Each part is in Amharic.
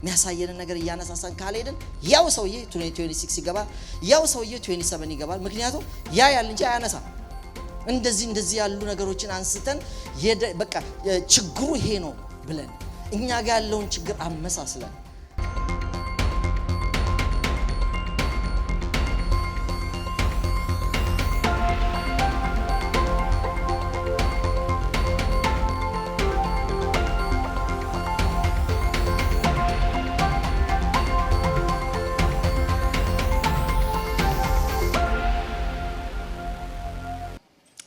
የሚያሳየን ነገር እያነሳሳን ካልሄድን ያው ሰውዬ 2026 ይገባል፣ ያው ሰውዬ 27 ይገባል። ምክንያቱም ያ ያል እንጂ አያነሳ። እንደዚህ ያሉ ነገሮችን አንስተን በቃ ችግሩ ይሄ ነው ብለን እኛ ጋር ያለውን ችግር አመሳስለን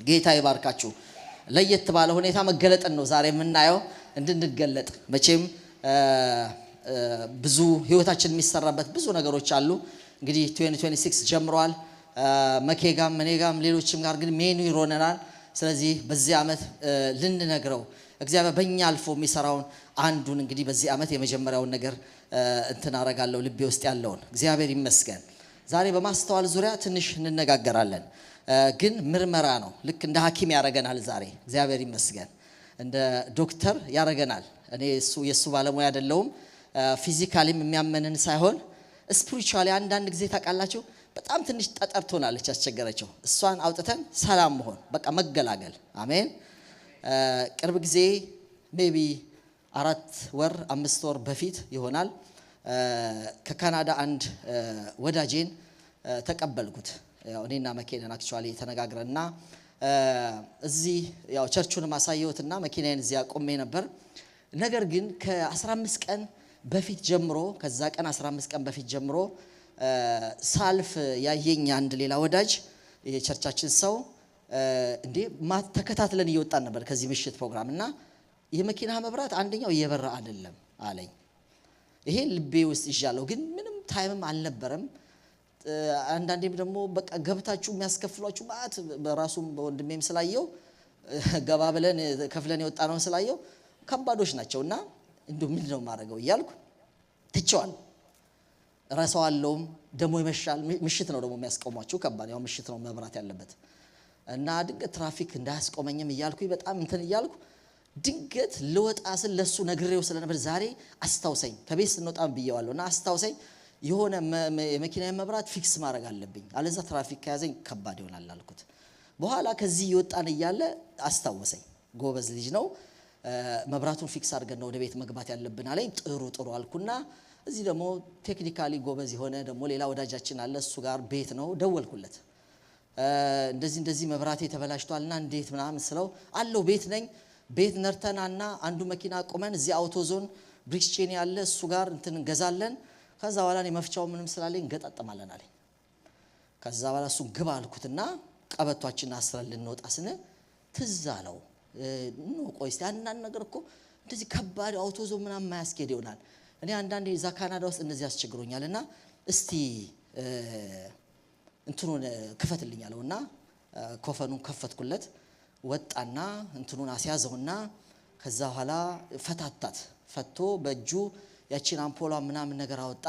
ጌታ ይባርካችሁ። ለየት ባለ ሁኔታ መገለጥን ነው ዛሬ የምናየው። እንድንገለጥ መቼም ብዙ ህይወታችን የሚሰራበት ብዙ ነገሮች አሉ። እንግዲህ 2026 ጀምሯል። መኬጋም መኔጋም ሌሎችም ጋር ግን ሜኑ ይሮነናል። ስለዚህ በዚህ ዓመት ልንነግረው እግዚአብሔር በእኛ አልፎ የሚሰራውን አንዱን እንግዲህ በዚህ ዓመት የመጀመሪያውን ነገር እንትን አረጋለሁ ልቤ ውስጥ ያለውን። እግዚአብሔር ይመስገን። ዛሬ በማስተዋል ዙሪያ ትንሽ እንነጋገራለን። ግን ምርመራ ነው። ልክ እንደ ሐኪም ያረጋናል ዛሬ። እግዚአብሔር ይመስገን። እንደ ዶክተር ያረጋናል። እኔ የሱ ባለሙያ አይደለሁም። ፊዚካሊም የሚያመንን ሳይሆን ስፒሪቹዋሊ አንዳንድ ጊዜ ታውቃላችሁ በጣም ትንሽ ጠጠር ትሆናለች ያስቸገረችው። እሷን አውጥተን ሰላም መሆን በቃ መገላገል። አሜን። ቅርብ ጊዜ ሜቢ 4 ወር 5 ወር በፊት ይሆናል ከካናዳ አንድ ወዳጄን ተቀበልኩት። ያው እኔና መኪናን አክቹአሊ ተነጋግረንና እዚህ ያው ቸርቹን ማሳየውትና መኪናዬን እዚያ ቆሜ ነበር። ነገር ግን ከ15 ቀን በፊት ጀምሮ ከዛ ቀን 15 ቀን በፊት ጀምሮ ሳልፍ ያየኝ አንድ ሌላ ወዳጅ የቸርቻችን ሰው እንዴ ተከታትለን እየወጣን ነበር ከዚህ ምሽት ፕሮግራም እና የመኪና መብራት አንደኛው እየበራ አይደለም አለኝ። ይሄ ልቤ ውስጥ ይዣለው ግን ምንም ታይምም አልነበረም። አንዳንዴም ደግሞ በቃ ገብታችሁ የሚያስከፍሏችሁ ማለት በራሱም በወንድሜም ስላየው ገባ ብለን ከፍለን የወጣነው ስላየው ከባዶች ናቸውና እንደው ምን ነው ማረገው እያልኩ ትቼዋለሁ። ራስዋለውም ደሞ ይመሻል። ምሽት ነው ደግሞ የሚያስቆማችሁ ከባድ ያው ምሽት ነው መብራት ያለበት እና ድንገት ትራፊክ እንዳያስቆመኝም እያልኩኝ በጣም እንትን እያልኩ ድንገት ልወጣ ስለ ለሱ ነግሬው ስለነበር ዛሬ አስታውሰኝ ከቤት ስንወጣም ብየዋለሁና አስታውሰኝ የሆነ የመኪና መብራት ፊክስ ማድረግ አለብኝ አለዛ ትራፊክ ከያዘኝ ከባድ ይሆናል አልኩት። በኋላ ከዚህ ይወጣን እያለ አስታወሰኝ። ጎበዝ ልጅ ነው መብራቱን ፊክስ አድርገን ነው ወደ ቤት መግባት ያለብን አለኝ። ጥሩ አልኩና እዚህ ደግሞ ቴክኒካሊ ጎበዝ የሆነ ደግሞ ሌላ ወዳጃችን አለ እሱ ጋር ቤት ነው ደወልኩለት። እንደዚህ መብራቴ ተበላሽቷልና እንዴት ምናምን ስለው አለው ቤት ነኝ ቤት ነርተናና አንዱ መኪና ቆመን እዚህ አውቶዞን ብሪክስ ቼን ያለ እሱ ጋር እንትን እንገዛለን ከዛ በኋላ ነው መፍቻው ምንም ስላለኝ ገጣጣማለን አለኝ። ከዛ በኋላ እሱ ግባ አልኩትና ቀበቷችን አስረን ልንወጣ ስነ ትዝ አለው ነው ቆይስ ያንናን ነገር እኮ እንደዚህ ከባድ አውቶዞ ምናምን ማያስኬድ ይሆናል። እኔ አንዳንዴ እዛ ካናዳ ውስጥ እንደዚህ ያስቸግሮኛልና እስቲ እንትኑን ክፈትልኝ አለውና ኮፈኑን ከፈትኩለት። ወጣና እንትኑን አስያዘውና ከዛ በኋላ ፈቶ በእጁ ያቺን አምፖሏ ምናምን ነገር አወጣ።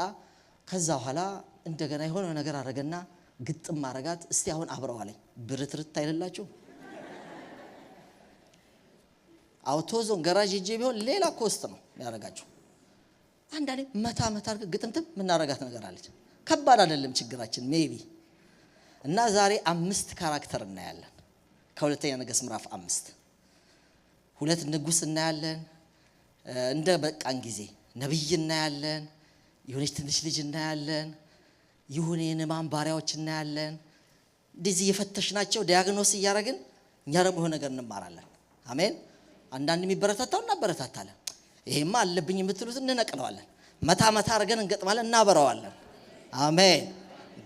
ከዛ በኋላ እንደገና የሆነ ነገር አረጋና ግጥም ማረጋት። እስቲ አሁን አብረው አለኝ። ብርትርት አይደላችሁ አውቶዞን ጋራጅ ሄጄ ቢሆን ሌላ ኮስት ነው ያረጋችሁ። አንዳንዴ መታ አድርገን ግጥምጥም ምን አረጋት ነገር አለች። ከባድ አይደለም ችግራችን ሜቢ እና ዛሬ 5 ካራክተር እናያለን ከሁለተኛ ነገሥት ምዕራፍ 5 2 ንጉስ እናያለን። እንደ በቃን ጊዜ ነብይ እናያለን። የሆነች ትንሽ ልጅ እናያለን። የሆነ የነማን ባሪያዎች እናያለን። እንደዚህ የፈተሽናቸው ዲያግኖስ እያረግን እኛ ደግሞ የሆነ ነገር እንማራለን። አሜን። አንዳንድ የሚበረታታው እናበረታታለን። ይሄማ አለብኝ የምትሉት እንነቅለዋለን። መታ አርገን እንገጥማለን እናበረዋለን። አሜን።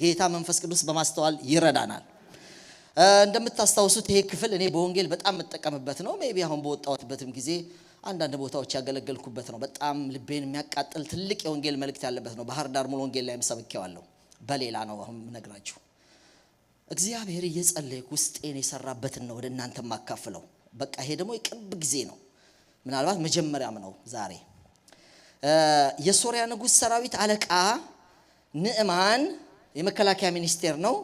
ጌታ መንፈስ ቅዱስ በማስተዋል ይረዳናል። እንደምታስታውሱት ይሄ ክፍል እኔ በወንጌል በጣም መጠቀምበት ነው። ሜቢ አሁን በወጣሁትበትም ጊዜ አንዳንድ ቦታዎች ያገለገልኩበት ነው። በጣም ልቤን የሚያቃጥል ትልቅ የወንጌል መልእክት ያለበት ነው። ባህር ዳር ሙሉ ወንጌል ላይ መሰብከዋለሁ። በሌላ ነው አሁን ነግራችሁ። እግዚአብሔር እየጸለይኩ ውስጤን የሰራበትን ነው ወደ እናንተ ማካፈለው። በቃ ይሄ ደግሞ የቅርብ ጊዜ ነው። ምናልባት መጀመሪያም ነው ዛሬ። የሶሪያ ንጉስ ሰራዊት አለቃ ንዕማን የመከላከያ ሚኒስቴር ነው።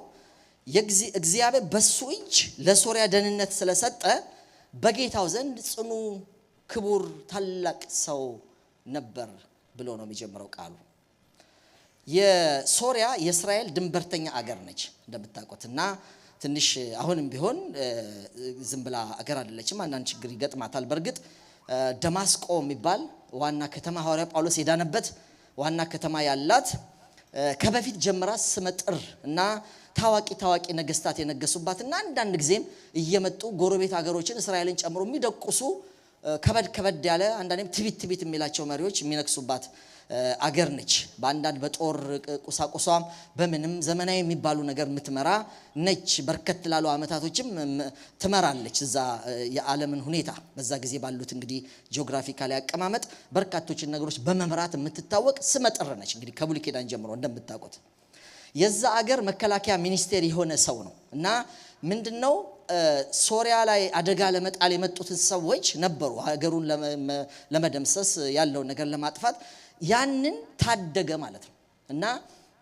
እግዚአብሔር በሱ እጅ ለሶሪያ ደህንነት ስለሰጠ በጌታው ዘንድ ጽኑ ክቡር ታላቅ ሰው ነበር ብሎ ነው የሚጀምረው ቃሉ። የሶሪያ የእስራኤል ድንበርተኛ አገር ነች እንደምታውቁትና ትንሽ አሁንም ቢሆን ዝም ብላ አገር አይደለችም። አንዳንድ ችግር ይገጥማታል። በርግጥ ደማስቆ የሚባል ዋና ከተማ ሐዋርያ ጳውሎስ የዳነበት ዋና ከተማ ያላት ከበፊት ጀምራ ስመጥር እና ታዋቂ ነገስታት የነገሱባትና አንዳንድ ጊዜም እየመጡ ጎረቤት ሀገሮችን እስራኤልን ጨምሮ የሚደቁሱ ከበድ ያለ አንዳንዴም ትቢት የሚላቸው መሪዎች የሚነክሱባት አገር ነች። በአንዳንድ በጦር ቁሳቁሷም በምንም ዘመናዊ የሚባሉ ነገር የምትመራ ነች። በርከት ላሉ አመታቶችም ትመራለች እዛ የዓለምን ሁኔታ በዛ ጊዜ ባሉት እንግዲህ ጂኦግራፊካሊ አቀማመጥ በርካቶችን ነገሮች በመምራት የምትታወቅ ስመጥር ነች። እንግዲህ ከብሉይ ኪዳን ጀምሮ እንደምታውቁት የዛ አገር መከላከያ ሚኒስቴር የሆነ ሰው ነው እና ምንድነው ሶሪያ ላይ አደጋ ለመጣል የመጡትን ሰዎች ነበሩ ሀገሩን ለመደምሰስ ያለውን ነገር ለማጥፋት ያንን ታደገ ማለት ነው። እና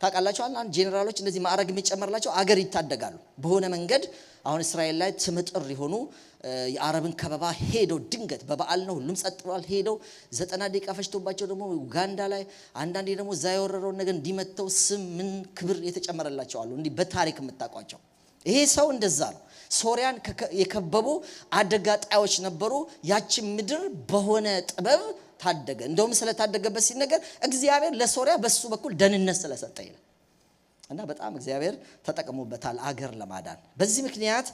ታውቃላችሁ አንድ ጄኔራሎች እንደዚህ ማዕረግ የሚጨመርላቸው አገር ይታደጋሉ በሆነ መንገድ። አሁን እስራኤል ላይ ትምጥር የሆኑ የአረብን ከበባ ሄደው ድንገት በበዓል ነው ሁሉም ጸጥ ብሏል ሄደው 90 ደቂቃ ፈጅቶባቸው ደግሞ ኡጋንዳ ላይ አንዳንዴ ደግሞ እዛ የወረረውን ነገር እንዲመተው ስም ምን ክብር የተጨመረላቸው አሉ እንዲህ በታሪክ የምታውቋቸው። ይሄ ሰው እንደዛ ነው። ሶሪያን የከበቡ አደጋ ጣዮች ነበሩ። ያቺ ምድር በሆነ ጥበብ ታደገ። እንደውም ስለታደገበት ሲነገር እግዚአብሔር ለሶሪያ በሱ በኩል ደህንነት ስለሰጠ ይላል እና በጣም እግዚአብሔር ተጠቅሞበታል አገር ለማዳን። በዚህ ምክንያት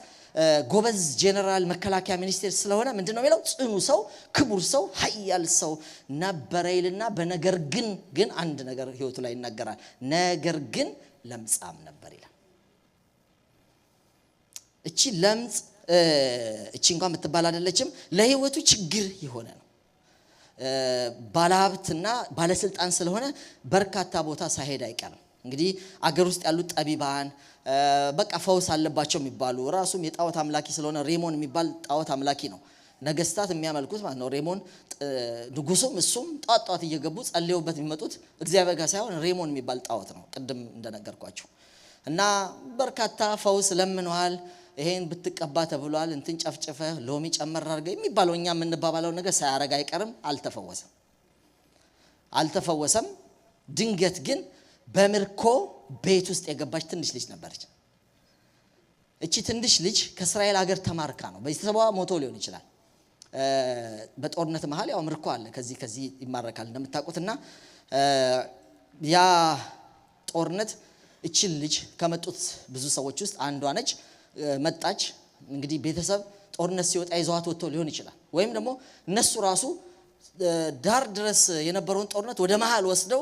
ጎበዝ ጄኔራል መከላከያ ሚኒስቴር ስለሆነ ምንድነው የሚለው ጽኑ ሰው ክቡር ሰው ኃያል ሰው ነበረ ይልና በነገር ግን አንድ ነገር ህይወቱ ላይ ይናገራል። ነገር ግን ለምጻም ነበር ይላል። እቺ ለምጽ እቺ እንኳን የምትባል አይደለችም። ለህይወቱ ችግር የሆነ ነው። ባለሀብትና ባለስልጣን ስለሆነ በርካታ ቦታ ሳይሄድ አይቀርም። እንግዲህ አገር ውስጥ ያሉት ጠቢባን በቃ ፈውስ አለባቸው የሚባሉ ራሱም የጣዖት አምላኪ ስለሆነ ሬሞን የሚባል ጣዖት አምላኪ ነው ነገስታት የሚያመልኩት ማለት ነው። ሬሞን ንጉሱም እሱም ጣጣት እየገቡ ጸልየውበት የሚመጡት እግዚአብሔር ጋር ሳይሆን ሬሞን የሚባል ጣዖት ነው ቅድም እንደነገርኳችሁ። እና በርካታ ፈውስ ለምነዋል። ይሄን ብትቀባ ተብሏል እንትን ጨፍጨፈ ሎሚ ጨመር አድርገ የሚባለው እኛ የምንባባለው ነገር ሳያረጋ አይቀርም። አልተፈወሰም። ድንገት ግን በምርኮ ቤት ውስጥ የገባች ትንሽ ልጅ ነበረች። እቺ ትንሽ ልጅ ከእስራኤል ሀገር ተማርካ ነው። ቤተሰቧ ሞቶ ሊሆን ይችላል። በጦርነት መሃል ያው ምርኮ አለ ከዚህ ይማረካል እንደምታውቁትና ያ ጦርነት እቺ ልጅ ከመጡት ብዙ ሰዎች ውስጥ አንዷ ነች። መጣች። እንግዲህ ቤተሰብ ጦርነት ሲወጣ ይዘዋት ወጥቶ ሊሆን ይችላል። ወይም ደግሞ እነሱ ራሱ ዳር ድረስ የነበረውን ጦርነት ወደ መሃል ወስደው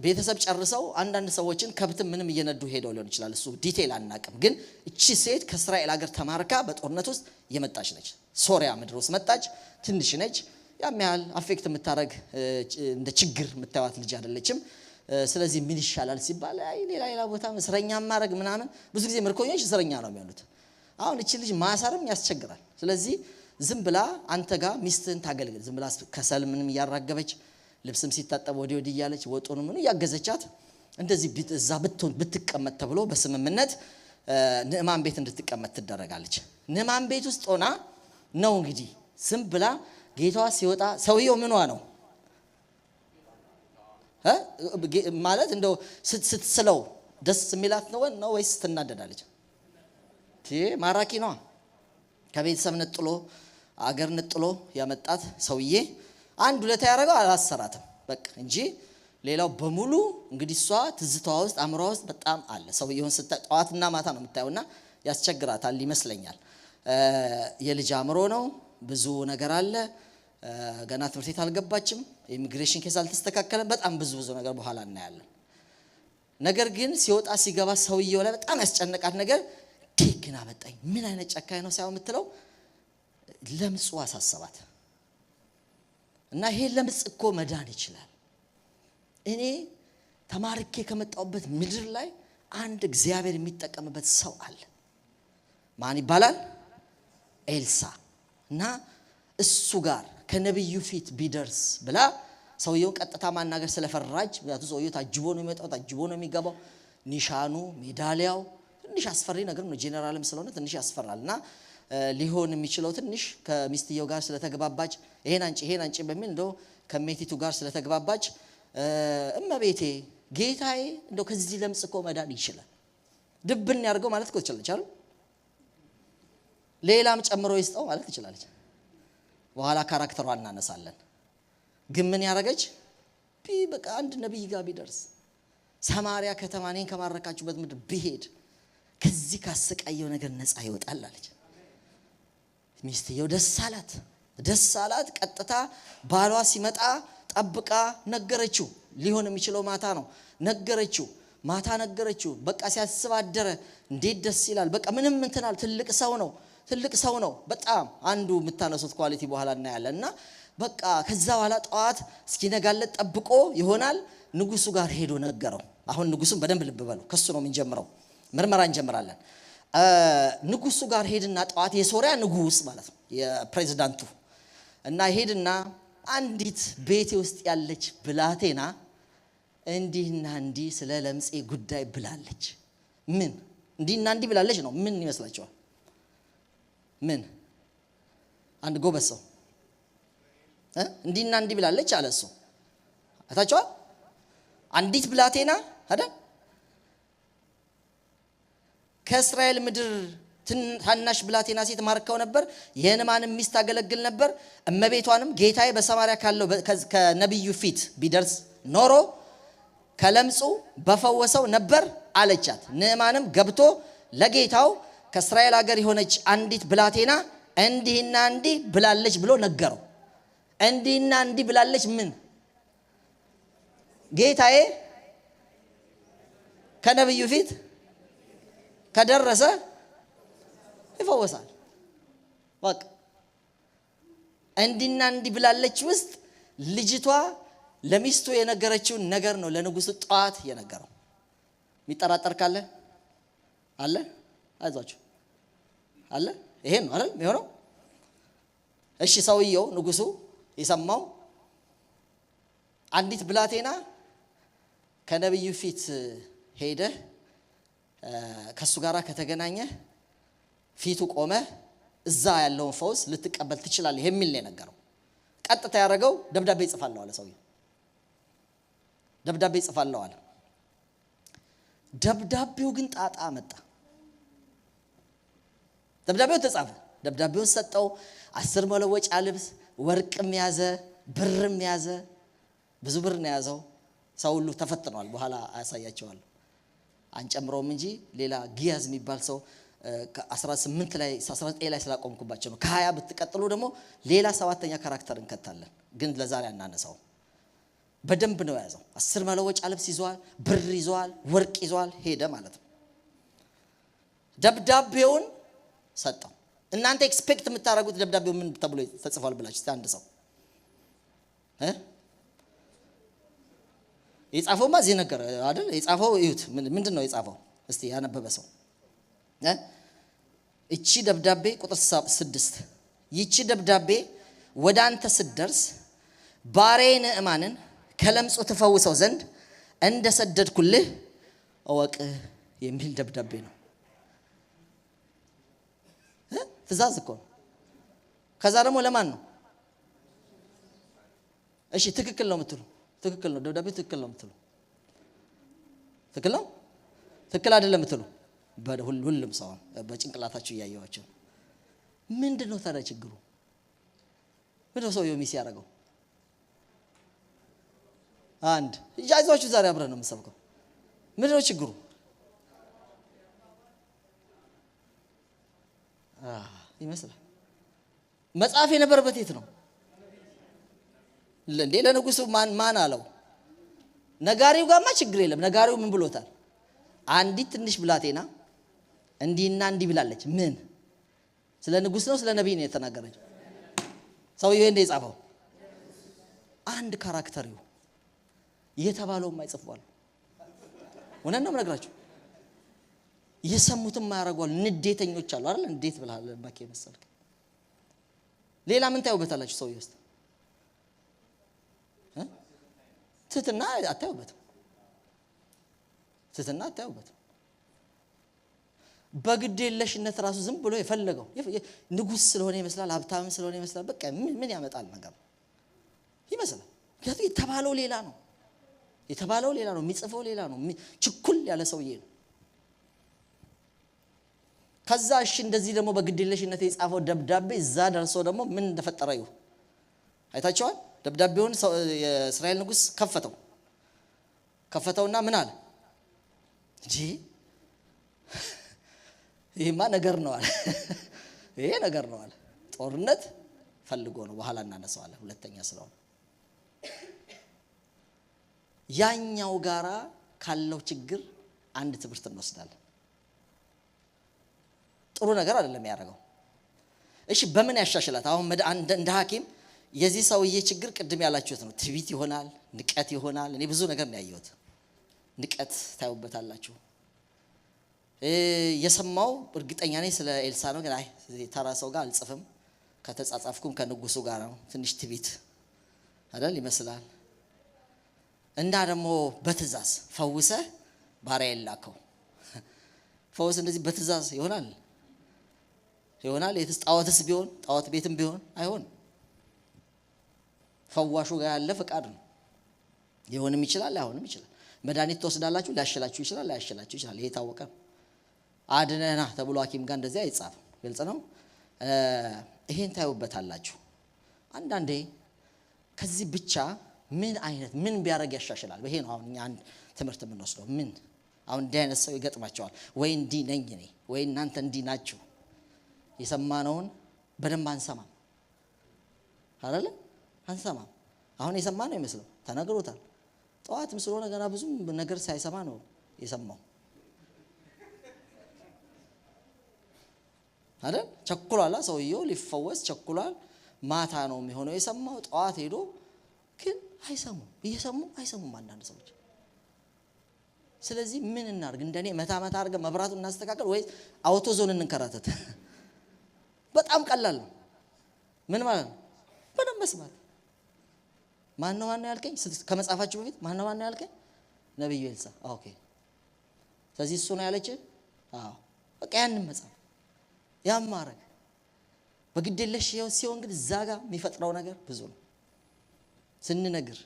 ቤተሰብ ጨርሰው አንዳንድ ሰዎችን ከብትም ምንም እየነዱ ሄደው ሊሆን ይችላል። እሱ ዲቴል አናውቅም። ግን እቺ ሴት ከእስራኤል ሀገር ተማርካ በጦርነት ውስጥ የመጣች ነች። ሶሪያ ምድር ውስጥ መጣች። ትንሽ ነች። ያም ያህል አፌክት የምታረግ እንደ ችግር የምታዩት ልጅ አይደለችም። ስለዚህ ምን ይሻላል ሲባል አይ ሌላ ቦታ እስረኛ ማረግ ምናምን ብዙ ጊዜ ምርኮኞች እስረኛ ነው የሚሆኑት። አሁን እቺ ልጅ ማሰርም ያስቸግራል። ስለዚህ ዝም ብላ አንተ ጋር ሚስትህን ታገልግል ዝም ብላ ከሰል ምንም ያራገበች ልብስም ሲታጠብ ወዲህ እያለች ወጡን ምን ያገዘቻት እንደዚህ እዛ ብትቀመጥ ተብሎ በስምምነት ንዕማን ቤት እንድትቀመጥ ትደረጋለች። ንዕማን ቤት ውስጥ ሆና ነው እንግዲህ ዝም ብላ ጌታዋ ሲወጣ ሰውየው ምንዋ ነው ማለት እንደው ስትስለው ደስ የሚላት ነው ወይስ ትናደዳለች? ማራኪ ነው። ከቤተሰብ ነጥሎ አገር ነጥሎ ያመጣት ሰውዬ አንድ ሁለት ያደረገው አላሰራትም በቃ እንጂ ሌላው በሙሉ እንግዲህ እሷ ትዝታዋ ውስጥ አምሯ ውስጥ በጣም አለ። ሰውየውን ጧትና ማታ ነው የምታዩና ያስቸግራታል ይመስለኛል። የልጅ አምሮ ነው ብዙ ነገር አለ። ገና ትምህርት ቤት አልገባችም። ኢሚግሬሽን ኬስ አልተስተካከለም። በጣም ብዙ ነገር በኋላ እናያለን። ነገር ግን ሲወጣ ሲገባ ሰውየው ላይ በጣም ያስጨነቃት ነገር ዲግና መጣኝ ምን አይነት ጨካኝ ነው ሳይሆን የምትለው ለምጹ አሳሰባት እና ይሄ ለምጽ እኮ መዳን ይችላል። እኔ ተማርኬ ከመጣውበት ምድር ላይ አንድ እግዚአብሔር የሚጠቀምበት ሰው አለ። ማን ይባላል? ኤልሳ። እና እሱ ጋር ከነብዩ ፊት ቢደርስ ብላ ሰውየው ቀጥታ ማናገር ስለፈራጅ ያቱ ሰውየው ታጅቦ ነው የሚመጣው ታጅቦ ነው የሚገባው። ኒሻኑ ሜዳሊያው ትንሽ አስፈሪ ነገር ነው። ጄኔራልም ስለሆነ ትንሽ ያስፈራልና ሊሆን የሚችለው ትንሽ ከሚስትየው ጋር ስለተገባባች ይሄን አንቺ በሚል እንደው ከሜቲቱ ጋር ስለተግባባች እመቤቴ ጌታዬ እንደው ከዚህ ለምጽ እኮ መዳን ይችላል ድብን ያርገው ማለት እኮ ትችላለች አይደል? ሌላም ጨምሮ ይስጠው ማለት ትችላለች። በኋላ ካራክተሯን እናነሳለን። ግን ምን ያረጋች በቃ አንድ ነብይ ጋር ቢደርስ ሰማሪያ ከተማ ነኝ ከማረካችሁበት ምድር ቢሄድ ከዚህ ካሰቃየው ነገር ነፃ ይወጣል አለች። ሚስትየው ደስ አላት። ቀጥታ ባሏ ሲመጣ ጠብቃ ነገረችው። ሊሆን የሚችለው ማታ ነው ነገረችው። በቃ ሲያስብ አደረ። እንዴት ደስ ይላል። በቃ ምንም እንትናል ትልቅ ሰው ነው በጣም አንዱ የምታነሱት ኳሊቲ በኋላ እናያለንና በቃ ከዛ በኋላ ጠዋት እስኪነጋለት ጠብቆ ይሆናል ንጉሱ ጋር ሄዶ ነገረው። አሁን ንጉሱን በደንብ ልብ በሉ። ከሱ ነው የምንጀምረው። ምርመራ እንጀምራለን። ንጉሱ ጋር ሄድና ጠዋት የሶሪያ ንጉስ ማለት ነው የፕሬዝዳንቱ እና ሄድና አንዲት ቤቴ ውስጥ ያለች ብላቴና እንዲህና እንዲህ ስለ ለምጼ ጉዳይ ብላለች። ምን እንዲህና እንዲህ ብላለች ነው? ምን ይመስላችኋል? ምን አንድ ጎበዝ ሰው እንዲህና እንዲህ ብላለች አለ። እሱ አታችኋል? አንዲት ብላቴና አይደል ከእስራኤል ምድር ታናሽ ብላቴና ሴት ማርከው ነበር። የንዕማንም ሚስት አገለግል ነበር። እመቤቷንም ጌታዬ በሰማሪያ ካለው ከነብዩ ፊት ቢደርስ ኖሮ ከለምጹ በፈወሰው ነበር አለቻት። ንዕማንም ገብቶ ለጌታው ከእስራኤል ሀገር የሆነች አንዲት ብላቴና እንዲህና እንዲህ ብላለች ብሎ ነገረው። እንዲህና እንዲህ ብላለች ምን? ጌታዬ ከነብዩ ፊት ከደረሰ ይፈወሳል። በቃ እንዲህና እንዲህ ብላለች ውስጥ ልጅቷ ለሚስቱ የነገረችውን ነገር ነው ለንጉሱ ጧት የነገረው። የሚጠራጠር ካለ አለ አይዟችሁ አለ። ይሄ ነው አይደል የሚሆነው? እሺ ሰውየው ንጉሱ የሰማው አንዲት ብላቴና ከነብዩ ፊት ሄደ ከሱ ጋራ ከተገናኘ ፊቱ ቆመ እዛ ያለውን ፈውስ ልትቀበል ትችላለህ የሚል ነው የነገረው። ቀጥታ ያደረገው ደብዳቤ ይጽፋለሁ አለ ሰውየው። ደብዳቤ ይጽፋለሁ አለ። ደብዳቤው ግን ጣጣ መጣ። ደብዳቤው ተጻፈ። ደብዳቤውን ሰጠው። 10 መለወጫ ልብስ ወርቅም ያዘ ብርም ያዘ። ብዙ ብር ነው ያዘው። ሰው ሁሉ ተፈትኗል። በኋላ አያሳያቸዋለሁ አንጨምሮም እንጂ ሌላ ጊያዝ የሚባል ሰው ከ18 ላይ 19 ላይ ስላቆምኩባቸው ነው። ከ20 ብትቀጥሉ ደግሞ ሌላ 7ኛ ካራክተር እንከታለን። ግን ለዛሬ አናነሳው። በደንብ ነው ያዘው። 10 መለወጫ ልብስ ይዟል፣ ብር ይዟል፣ ወርቅ ይዟል። ሄደ ማለት ነው። ደብዳቤውን ሰጠው። እናንተ ኤክስፔክት የምታደርጉት ደብዳቤው ምን ተብሎ ተጽፏል ብላችሁ አንድ ሰው የጻፈው ማዚ ነገር አይደል? የጻፈው እዩት። ምንድነው የጻፈው? እስቲ ያነበበ ሰው እቺ ደብዳቤ ቁጥር 6 ይቺ ደብዳቤ ወደ አንተ ስትደርስ ባሪያዬ ንዕማንን ከለምጹ ትፈውሰው ዘንድ እንደሰደድኩልህ እወቅ የሚል ደብዳቤ ነው። ትእዛዝ እኮ ነው። ከዛ ደግሞ ለማን ነው? እሺ ትክክል ነው የምትሉ ትክክል ነው። ደብዳቤ ትክክል ነው የምትሉ ትክክል ነው ትክክል አይደለም የምትሉ ሁሉም ሰው በጭንቅላታችሁ እያየዋቸው ምንድነው ታዲያ ችግሩ? ምንድነው ሰውየው ሚስ ያደረገው? አንድ ይዛችሁ ዛሬ አብረን ነው የምንሰብከው። ምንድነው ችግሩ? ይመስላል መጽሐፍ የነበረበት የት ነው እንዴ? ለንጉሱ ማን አለው? ነጋሪው ጋማ ችግር የለም። ነጋሪው ምን ብሎታል? አንዲት ትንሽ ብላቴና እንዲህና እንዲህ ብላለች። ምን? ስለ ንጉስ ነው ስለ ነብይ ነው የተናገረችው? ሰውየው እንደ የጻፈው አንድ ካራክተር ይው የተባለው ማይጽፋው ወነን ነው የምነግራችሁ። የሰሙትም ማያረጋሉ ንዴተኞች አሉ አይደል? እንዴት ብለሃል ባኬ መሰልክ። ሌላ ምን ታዩበታላችሁ? ሰውየው ውስጥ ትትና አታዩበትም። ትትና አታዩበትም። በግዴለሽነት ራሱ ዝም ብሎ የፈለገው ንጉስ ስለሆነ ይመስላል፣ ሀብታም ስለሆነ ይመስላል። በቃ ምን ያመጣል ነገር ይመስላል። የተባለው ሌላ ነው። የተባለው ሌላ ነው። የሚጽፈው ሌላ ነው። ችኩል ያለ ሰውዬ ነው። ከዛ እሺ እንደዚህ ደግሞ በግድየለሽነት የጻፈው ደብዳቤ እዛ ደርሶ ደግሞ ምን እንደፈጠረ ይሁ አይታችኋል። ደብዳቤውን የእስራኤል ንጉስ ከፈተውና ምን አለ? እንጂ ይሄማ ነገር ነው አለ። ይሄ ነገር ነው አለ። ጦርነት ፈልጎ ነው። በኋላ እናነሳዋለን ሁለተኛ ስለሆነ ያኛው ጋራ ካለው ችግር አንድ ትምህርት እንወስዳለን። ጥሩ ነገር አይደለም ያደረገው። እሺ በምን ያሻሽላት? አሁን እንደ ሐኪም የዚህ ሰውዬ ችግር ቅድም ያላችሁት ነው። ትዕቢት ይሆናል፣ ንቀት ይሆናል። እኔ ብዙ ነገር ነው ያየሁት። ንቀት ታዩበታላችሁ። የሰማው እርግጠኛ ነኝ ስለ ኤልሳ ነው። ግን አይ ተራ ሰው ጋር አልጽፍም፣ ከተጻጻፍኩም ከንጉሱ ጋር ነው። ትንሽ ትዕቢት አይደል ይመስላል። እና ደግሞ በትእዛዝ ፈውሰህ ባሪያዬን ላከው። ፈውስ እንደዚህ በትእዛዝ ይሆናል? ጣዖትስ ቢሆን ጣዖት ቤትም ቢሆን አይሆን። ፈዋሹ ጋር ያለ ፈቃድ ነው። ይሆንም ይችላል አይሆንም ይችላል። መድኃኒት ተወስዳላችሁ፣ ሊያሽላችሁ ይችላል ሊያሽላችሁ ይችላል። ይሄ ታወቀ። አድነና ተብሎ ሐኪም ጋር እንደዚህ አይጻፍም። ግልጽ ነው። ይሄን ታዩበታላችሁ። አንዳንዴ ከዚህ ብቻ ምን ቢያረግ ያሻሽላል? ይሄ ነው አሁን እኛ አንድ ትምህርት የምንወስደው። ምን አሁን እንዲህ አይነት ሰው ይገጥማቸዋል ወይ? እንዲህ ነኝ እኔ ወይ እናንተ እንዲህ ናችሁ። የሰማነውን በደንብ አንሰማም አይደል? አንሰማም። አሁን የሰማነው ይመስለው ተነግሮታል። ጠዋትም ስለሆነ ገና ብዙ ነገር ሳይሰማ ነው የሰማው አይደል? ቸኩሏል። ሰውየው ሊፈወስ ቸኩሏል። ማታ ነው የሚሆነው የሰማው። ጠዋት ሄዶ ግን አይሰሙም። እየሰሙ አይሰሙም አንዳንድ ሰዎች። ስለዚህ ምን እናርግ? እንደኔ መታ አድርገን መብራቱን እናስተካክል ወይ አውቶ ዞን እንከራተት? በጣም ቀላል ነው። ምን ማለት ነው? በደንብ መስማት። ማን ነው ያልከኝ? ከመጻፋችሁ በፊት ማን ነው ያልከኝ? ነብዩ ኤልሳ። ኦኬ። ስለዚህ እሱ ነው ያለች። አዎ በቃ ያንን መጻፍ ያማረግ በግድየለሽ ሲሆን ግን እዛ ጋር የሚፈጥረው ነገር ብዙ ነው። ስንነግር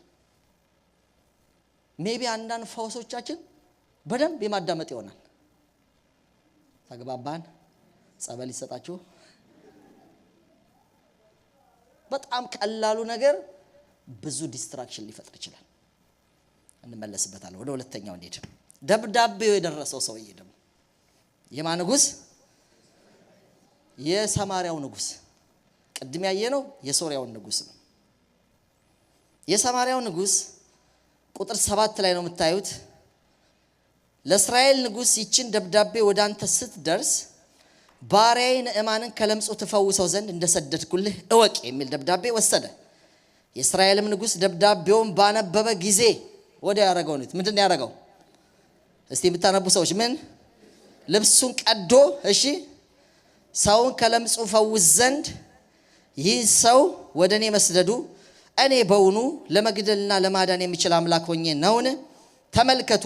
ሜቢ አንዳንድ ፈውሶቻችን በደንብ የማዳመጥ ይሆናል። ተግባባን? ጸበል ይሰጣችሁ። በጣም ቀላሉ ነገር ብዙ ዲስትራክሽን ሊፈጥር ይችላል። እንመለስበታለን። ወደ ሁለተኛው እንሂድ። ደብዳቤው የደረሰው ሰውዬ ደግሞ የማን ንጉስ? የሰማርያው ንጉስ። ቅድም ያየነው የሶርያው ንጉስ ነው። የሰማርያው ንጉስ ቁጥር 7 ላይ ነው የምታዩት። ለእስራኤል ንጉስ ይችን ደብዳቤ ወደ አንተ ስትደርስ ባሪያዬ ንዕማንን ከለምጹ ትፈውሰው ዘንድ እንደሰደድኩልህ እወቅ የሚል ደብዳቤ ወሰደ። የእስራኤልም ንጉስ ደብዳቤውን ባነበበ ጊዜ ወዲያ ያደረገው ነው። ምንድን ነው ያደረገው? እስቲ የምታነቡ ሰዎች ምን? ልብሱን ቀዶ እሺ ሰውን ከለምጹ ፈውስ ዘንድ ይህ ሰው ወደ እኔ መስደዱ እኔ በውኑ ለመግደልና ለማዳን የሚችል አምላክ ሆኜ ነውን? ተመልከቱ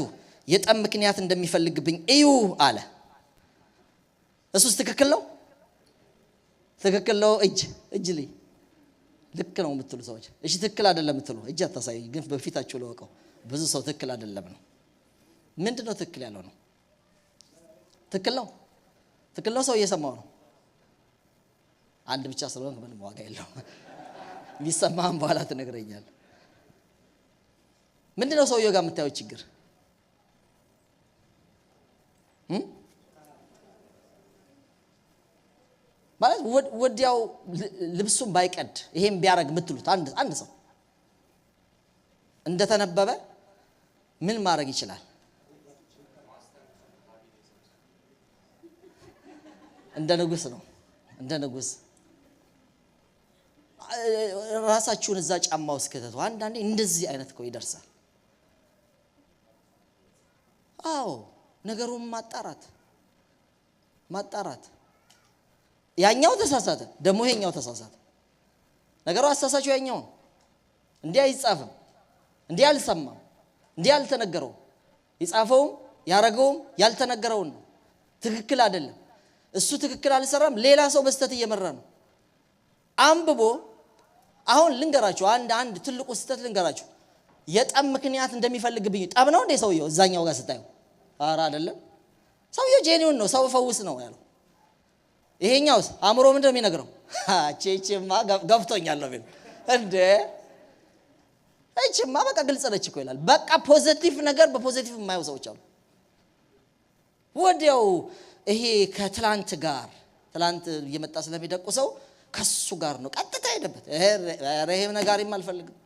የጠብ ምክንያት እንደሚፈልግብኝ እዩ አለ። እሱስ ትክክል ነው? ትክክል ነው? እጅ ላይ ልክ ነው የምትሉ ሰዎች እሺ ትክክል አይደለም የምትሉ እጅ አታሳዩ። ግን በፊታችሁ ለወቀው ብዙ ሰው ትክክል አይደለም ነው። ምንድነው ትክክል ያለው ነው? ትክክል ነው? ትክክል ነው። ሰው እየሰማው ነው። አንድ ብቻ ስለሆነ ምንም ዋጋ የለውም። ቢሰማም በኋላ ትነግረኛለህ። ምንድነው ሰውየው ጋር የምታየው ችግር? ማለት ወዲያው ልብሱን ባይቀድ ይሄን ቢያረግ የምትሉት አንድ ሰው እንደተነበበ ምን ማድረግ ይችላል? እንደ ንጉስ ነው። እንደ ንጉስ ራሳችሁን እዛ ጫማ ውስጥ ከተቱ። አንዳንዴ እንደዚህ አይነት እኮ ይደርሳል። አዎ ነገሩን ማጣራት ያኛው ተሳሳተ፣ ደግሞ ይሄኛው ተሳሳተ። ነገሩ አሳሳቹ ያኛው እንዲህ አይጻፍም፣ እንዲህ አልሰማም፣ እንዲህ አልተነገረው። ይጻፈውም ያረገውም ያልተነገረው ነው። ትክክል አይደለም። እሱ ትክክል አልሰራም፣ ሌላ ሰው በስተት እየመራ ነው። አንብቦ አሁን ልንገራችሁ አንድ ትልቁ ስህተት ልንገራችሁ። የጠብ ምክንያት እንደሚፈልግብኝ ጠብ ነው እንዴ ሰውየው? እዛኛው ጋር ስታዩ ኧረ አይደለም። ሰውየው ጄኒውን ነው፣ ሰው ፈውስ ነው ያለው። ይሄኛውስ አእምሮ ምንድን ነው የሚነግረው? እቺማ ገብቶኛል ነው የሚለው። እንዴ እቺማ በቃ ግልጽ ነች እኮ ይላል። በቃ ፖዚቲቭ ነገር በፖዚቲቭ የማየው ሰዎች አሉ። ወዲያው ይሄ ከትላንት ጋር ትላንት እየመጣ ስለሚደቁ ሰው ከሱ ጋር ነው ቀጥታ ሄደበት። ይሄ ነጋሪም አልፈልግም።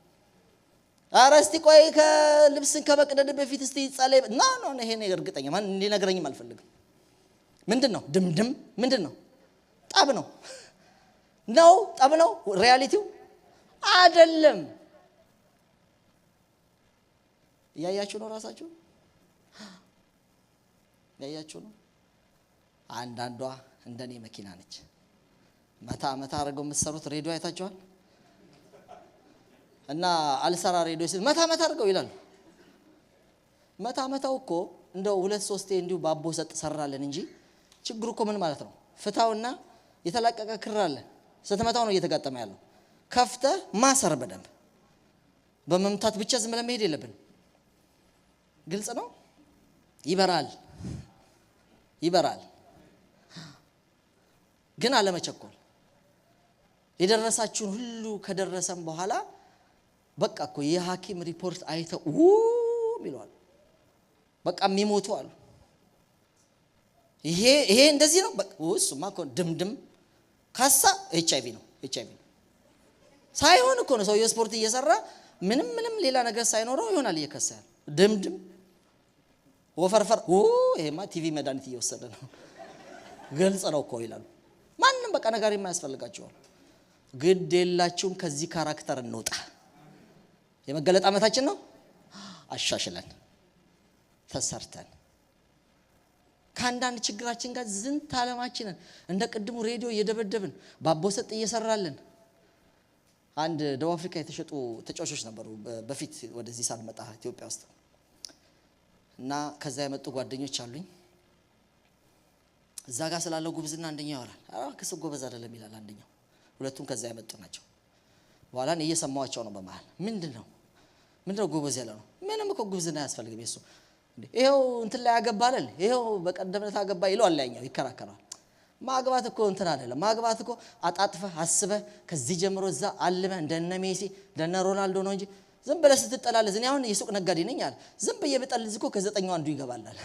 ኧረ እስቲ ቆይ ከልብስን ከመቅደድ በፊት እስቲ ጸለይ ና ነው ይሄ ነገር እርግጠኛ ማን እንዲነግረኝም አልፈልግም። ምንድነው ድምድም ምንድነው? ጠብ ነው ጠብ ነው። ሪያሊቲው አይደለም። ያያችሁ ነው ራሳችሁ ያያችሁ ነው። አንዳንዷ እንደኔ መኪና ነች። መታ አድርገው የምትሰሩት ሬዲዮ አይታችኋል? እና አልሰራ ሬዲዮ ሲል መታ አድርገው ይላል። መታው እኮ እንደው 2-3 እንዲሁ ባቦ ሰጥ ሰራለን እንጂ ችግሩ እኮ ምን ማለት ነው? ፍታውና የተላቀቀ ክር አለ። ስትመታው ነው እየተጋጠመ ያለው። ከፍተህ ማሰር በደንብ በመምታት ብቻ ዝም ብለን መሄድ የለብን። ግልጽ ነው። ይበራል ግን አለመቸኮል። የደረሳችሁን ሁሉ ከደረሰም በኋላ በቃ እኮ የሐኪም ሪፖርት አይተው ይሏል። በቃ የሚሞቱ አሉ። ይሄ እንደዚህ ነው። በቃ እሱማ እኮ ድምድም ካሳ ኤችአይቪ ነው ሳይሆን እኮ ነው ሰውዬው ስፖርት እየሰራ ምንም ሌላ ነገር ሳይኖረው ይሆናል እየከሳ ያለው። ድምድም ወፈርፈር ይሄማ ቲቪ መድኃኒት እየወሰደ ነው። ግልጽ ነው እኮ ይላሉ። ማንም በቃ ነገር የማያስፈልጋቸው ግድ የላችሁም። ከዚህ ካራክተር እንውጣ። የመገለጥ ዓመታችን ነው። አሻሽለን ተሰርተን ከአንዳንድ ችግራችን ጋር ዝንት ዓለማችንን እንደ ቅድሙ ሬዲዮ እየደበደብን ባቦሰጥ እየሰራልን። አንድ ደቡብ አፍሪካ የተሸጡ ተጫዋቾች ነበሩ በፊት ወደዚህ ሳልመጣ ኢትዮጵያ ውስጥ እና ከዛ የመጡ ጓደኞች አሉኝ። እዛ ጋር ስላለው ጉብዝና አንደኛው ያወራል። ከሱ ጎበዝ አይደለም ይላል አንደኛው። ሁለቱም ከዛ የመጡ ናቸው። በኋላ እየሰማዋቸው ነው በመሃል ምንድነው ጎበዝ ያለው ነው? ምንም እኮ ጉብዝና አያስፈልግም። እሱ ይሄው እንትን ላይ ያገባል፣ ይሄው በቀደምነት አገባ ይሏል። ያኛው ይከራከራል። ማግባት እኮ እንትን አይደለም። ማግባት እኮ አጣጥፈህ አስበህ ከዚህ ጀምሮ እዛ አልመ እንደነ ሜሲ እንደነ ሮናልዶ ነው እንጂ ዝም ብለህ ስትጠላለዝ እኔ አሁን የሱቅ ነጋዴ ነኝ አለ። ዝም ብዬ ብጠልዝ እኮ ከዘጠኛው አንዱ ይገባላል።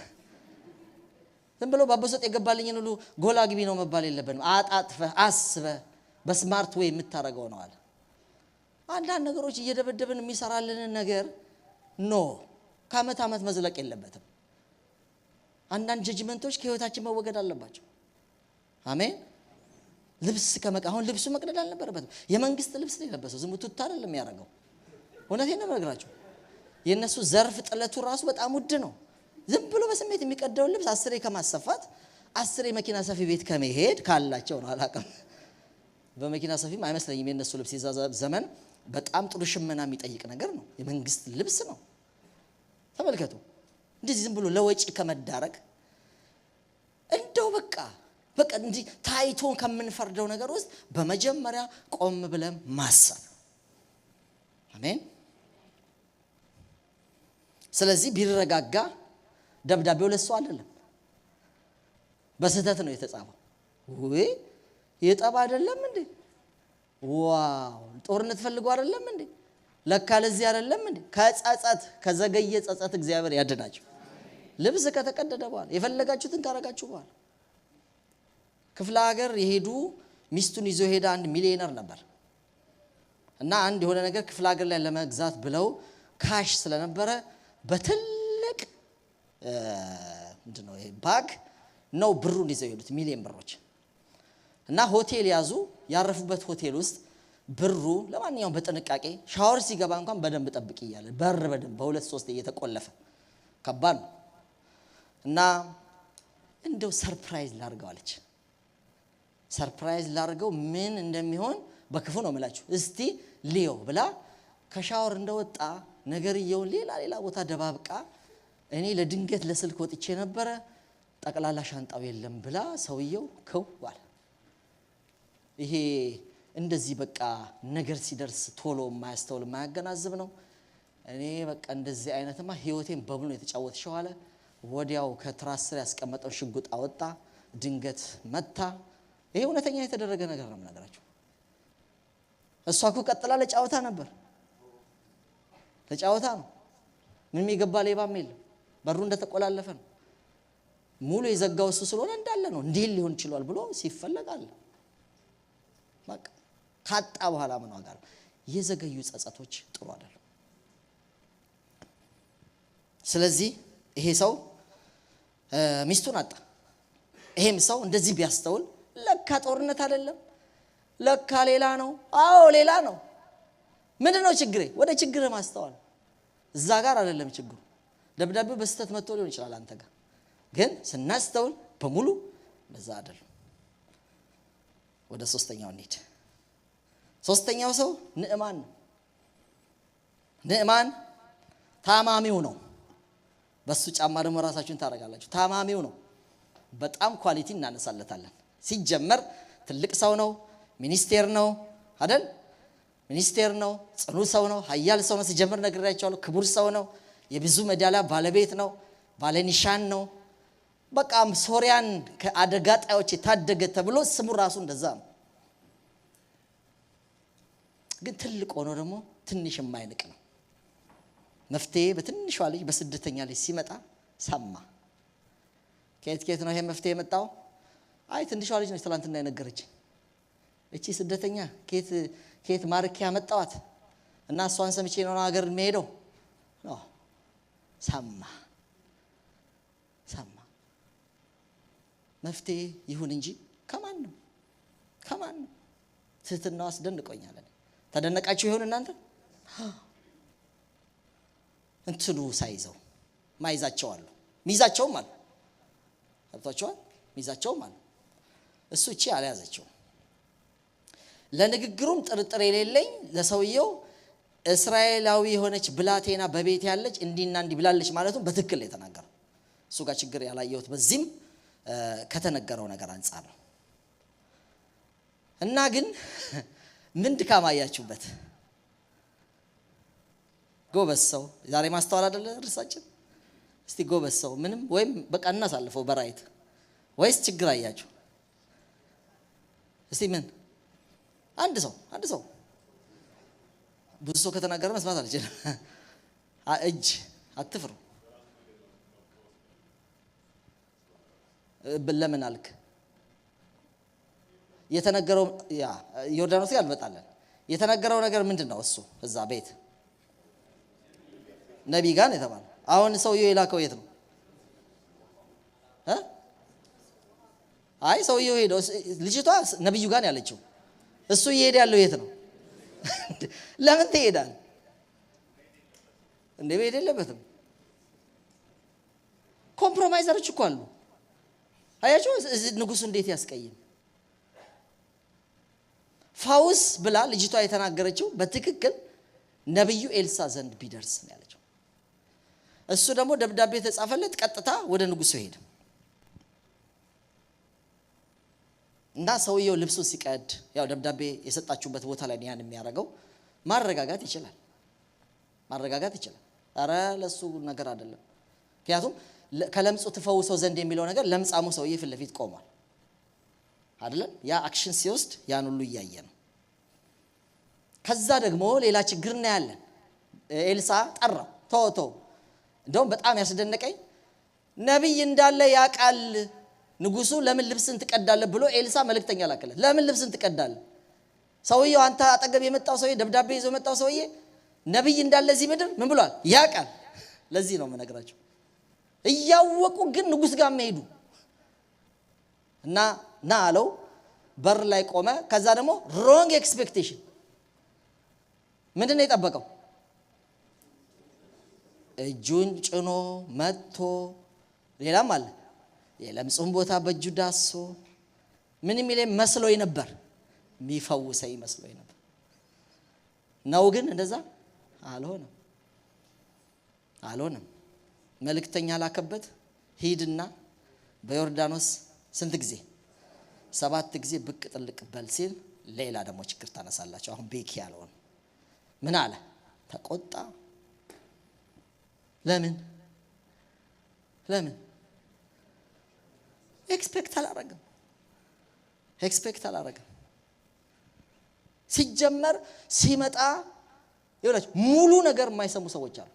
ዝም ብሎ ባበሰጥ የገባልኝን ሁሉ ጎል አግቢ ነው መባል የለብንም። አጣጥፈህ አስበህ በስማርት ዌይ የምታረገው ነው አለ። አንዳንድ ነገሮች እየደበደብን የሚሰራልን ነገር ከዓመት ዓመት መዝለቅ የለበትም። አንዳንድ ጀጅመንቶች ከህይወታችን መወገድ አለባቸው። አሜን። ልብስ አሁን ልብሱ መቅደድ አልነበረበትም። የመንግስት ልብስ ነው የለበሰው። ዝም ብሎ አይደለም የሚያደርገው። እውነቴን ነው የምነግራችሁ። የነሱ ዘርፍ ጥለቱ ራሱ በጣም ውድ ነው። ዝም ብሎ በስሜት የሚቀደው ልብስ 10 ከማሰፋት 10 መኪና ሰፊ ቤት ከመሄድ ካላቸው ነው አላቀም። በመኪና ሰፊም አይመስለኝም የነሱ ልብስ የዛ ዘመን በጣም ጥሩ ሽመና የሚጠይቅ ነገር ነው። የመንግስት ልብስ ነው። ተመልከቱ። እንደዚህ ዝም ብሎ ለወጪ ከመዳረግ እንደው በቃ እንዲህ ታይቶን ከምንፈርደው ነገር ውስጥ በመጀመሪያ ቆም ብለን ማሰብ። አሜን። ስለዚህ ቢረጋጋ ደብዳቤው ለሱ አይደለም፣ በስህተት ነው የተጻፈው። የጠባ አይደለም እንዴ? ዋው ጦርነት ፈልጎ አይደለም እንዴ? ለካ ለዚህ አይደለም እንዴ? ከዘገየ ጸጸት እግዚአብሔር ያድናችሁ። ልብስ ከተቀደደ በኋላ የፈለጋችሁትን ካረጋችሁ በኋላ ክፍለ ሀገር የሄዱ ሚስቱን ይዞ ሄዳ አንድ ሚሊዮነር ነበር እና አንድ የሆነ ነገር ክፍለ ሀገር ላይ ለመግዛት ብለው ካሽ ስለነበረ በትልቅ ምንድነው ይሄ ባግ ነው ብሩን ይዘው ሄዱት፣ ሚሊዮን ብሮች እና ሆቴል ያዙ። ያረፉበት ሆቴል ውስጥ ብሩ ለማንኛውም በጥንቃቄ ሻወር ሲገባ እንኳን በደንብ ጠብቂ እያለ በር በደንብ በ2-3 እየተቆለፈ ከባድ ነው እና እንደው ሰርፕራይዝ ላርገው አለች። ሰርፕራይዝ ላርገው ምን እንደሚሆን በክፉ ነው የምላችሁ እስቲ ሊዮ ብላ ከሻወር እንደወጣ ነገርየውን ሌላ ቦታ ደባብቃ እኔ ለድንገት ለስልክ ወጥቼ ነበር ጠቅላላ ሻንጣው የለም ብላ ሰውየው ከው አለ። ይሄ እንደዚህ በቃ ነገር ሲደርስ ቶሎ የማያስተውል የማያገናዝብ ነው። እኔ በቃ እንደዚህ አይነትማ ህይወቴን በሙሉ የተጫወተው አለ። ወዲያው ከትራስ ስር ያስቀመጠው ሽጉጥ አወጣ፣ ድንገት መታ። ይሄ እውነተኛ የተደረገ ነገር ነው የምነግራችሁ። እሷ እኮ ቀጥላ ለጫወታ ነበር፣ ለጫወታ ነው። ምንም የገባ ሌባም የለም። በሩ እንደተቆላለፈ ነው። ሙሉ የዘጋው እሱ ስለሆነ እንዳለ ነው። እንዴት ሊሆን ይችላል ብሎ ሲፈለጋል። በቃ ካጣ በኋላ ምን ዋጋ አለው? የዘገዩ ጸጸቶች ጥሩ አይደለም። ስለዚህ ይሄ ሰው ሚስቱን አጣ። ይሄም ሰው እንደዚህ ቢያስተውል ለካ ጦርነት አይደለም፣ ለካ ሌላ ነው። አዎ ሌላ ነው። ምንድነው ችግሬ? ወደ ችግር ማስተዋል። እዛ ጋር አይደለም ችግሩ። ደብዳቤው በስተት መጥቶ ሊሆን ይችላል አንተ ጋር፣ ግን ስናስተውል በሙሉ በዛ አይደለም። ወደ ሶስተኛው እንሂድ። ሶስተኛው ሰው ንዕማን ነው። ንዕማን ታማሚው ነው። በሱ ጫማ ደግሞ ራሳችሁን ታረጋላችሁ። ታማሚው ነው። በጣም ኳሊቲ እናነሳለታለን። ሲጀመር ትልቅ ሰው ነው፣ ሚኒስቴር ነው አይደል? ሚኒስቴር ነው፣ ጽኑ ሰው ነው፣ ኃያል ሰው ነው። ሲጀመር ነግሬያቸዋለሁ። ክቡር ሰው ነው፣ የብዙ ሜዳሊያ ባለቤት ነው፣ ባለኒሻን ነው። በቃ ሶሪያን ከአደጋ ጣዮች የታደገ ተብሎ ስሙ ራሱ እንደዛ ነው። ግን ትልቅ ሆኖ ደግሞ ትንሽ የማይንቅ ነው። መፍትሄ በትንሿ ልጅ በስደተኛ ልጅ ሲመጣ ሰማ። ከየት ነው ይሄ መፍትሄ የመጣው? አይ ትንሿ ልጅ ነች ትላንትና የነገረችኝ። እቺ ስደተኛ ከየት ማርኪያ መጣዋት እና እሷን ሰምቼ ነው ሀገር የሚሄደው ነው። ሰማ መፍትሄ ይሁን እንጂ ከማን ነው? ትህትናው አስደንቆኛል። ተደነቃችሁ ይሁን እናንተ? እንትኑ ሳይዘው ማይዛቸው አሉ፣ ሚዛቸውም አሉ። አጥቷቸዋል፣ ሚዛቸውም አሉ። እሱ እቺ አልያዘችው። ለንግግሩም ጥርጥር የሌለኝ ለሰውየው እስራኤላዊ የሆነች ብላቴና በቤት ያለች እንዲና እንዲ ብላለች ማለቱን በትክክል የተናገረው እሱ ጋር ችግር ያላየሁት በዚህም ከተነገረው ነገር አንፃር ነው። እና ግን ምን ድካም አያችሁበት? ጎበዝ ሰው ዛሬ ማስተዋል አይደለ ርሳችን? እስቲ ጎበዝ ሰው ምንም ወይም በቃ እናሳልፈው በራይት ወይስ ችግር አያችሁ? እስቲ ምን አንድ ሰው ብዙ ሰው ከተናገረ መስማት አልችልም። እጅ አትፍሩ። ለምን አልክ? የተነገረው ያ ዮርዳኖስ ያልመጣለን የተነገረው ነገር ምንድነው? እሱ እዛ ቤት ነብይ ጋር የተባለው። አሁን ሰውየው የላከው የት ነው? አይ ሰውየው ሄዶ ልጅቷ ነብዩ ጋር ያለችው እሱ ይሄድ ያለው የት ነው? ለምን ትሄዳል እንዴ? ቤት የለበትም። ኮምፕሮማይዘሮች እኮ አሉ። አያችሁ ንጉሱ እንዴት ያስቀይም። ፋውስ ብላ ልጅቷ የተናገረችው በትክክል ነብዩ ኤልሳ ዘንድ ቢደርስ ነው ያለችው። እሱ ደግሞ ደብዳቤ ተጻፈለት፣ ቀጥታ ወደ ንጉሱ ሄደ እና ሰውየው ልብሱ ሲቀድ ያው ደብዳቤ የሰጣችሁበት ቦታ ላይ ያን የሚያረጋው ማረጋጋት ይችላል። አረ ለሱ ነገር አይደለም። ምክንያቱም ከለምጹ ተፈውሰው ዘንድ የሚለው ነገር ለምጻሙ ሰውዬ ፊት ለፊት ቆሟል አይደል? ያ አክሽን ሲወስድ ያን ሁሉ እያየ ነው። ከዛ ደግሞ ሌላ ችግር ነው ያለን። ኤልሳ ጠራው። ቶቶ እንደውም በጣም ያስደነቀኝ ነብይ እንዳለ ያቃል ንጉሱ ለምን ልብስን ትቀዳለህ ብሎ ኤልሳ መልእክተኛ ላከለት። ለምን ልብስን ትቀዳለህ? ሰውየው አንተ አጠገብ የመጣው ሰውዬ ደብዳቤ ይዞ መጣው ሰውዬ ነብይ እንዳለ እዚህ ምድር ምን ብሏል? ያቃል። ለዚህ ነው የምነግራቸው። እያወቁ ግን ንጉስ ጋር መሄዱ እና ና አለው። በር ላይ ቆመ። ከዛ ደግሞ ሮንግ ኤክስፔክቴሽን ምንድነው የጠበቀው? እጁን ጭኖ መጥቶ ሌላም አለ የለምጹም ቦታ በእጁ ዳሶ ምንም ይለኝ መስሎኝ ነበር፣ የሚፈውሰኝ መስሎኝ ነበር። ነው ግን እንደዛ አልሆነም። መልእክተኛ ላከበት። ሂድና በዮርዳኖስ ስንት ጊዜ? 7 ጊዜ ብቅ ጥልቅ በል ሲል ሌላ ደግሞ ችግር ታነሳላችሁ። አሁን ቤኪ ያለውን ምን አለ? ተቆጣ። ለምን ኤክስፔክት አላረገም። ሲጀመር ሲመጣ ይኸውላችሁ ሙሉ ነገር የማይሰሙ ሰዎች አሉ።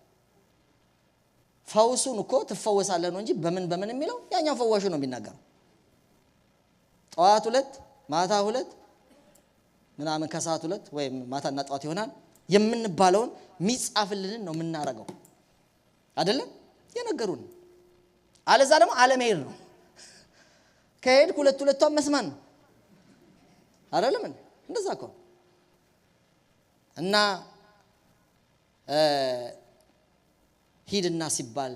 ፈውሱን እኮ ትፈወሳለህ ነው እንጂ በምን የሚለው ያኛው ፈዋሹ ነው የሚናገረው። ጠዋት 2 ማታ 2 ምናምን ከሰዓት 2 ወይም ማታና ጠዋት ይሆናል የምንባለውን ሚጻፍልንን ነው የምናረገው አይደለም የነገሩን። አለዛ ደግሞ አለመሄድ ነው። ከሄድ ሁለቷን መስማን ነው አይደለም እንደዛ እኮ እና ሂድና ሲባል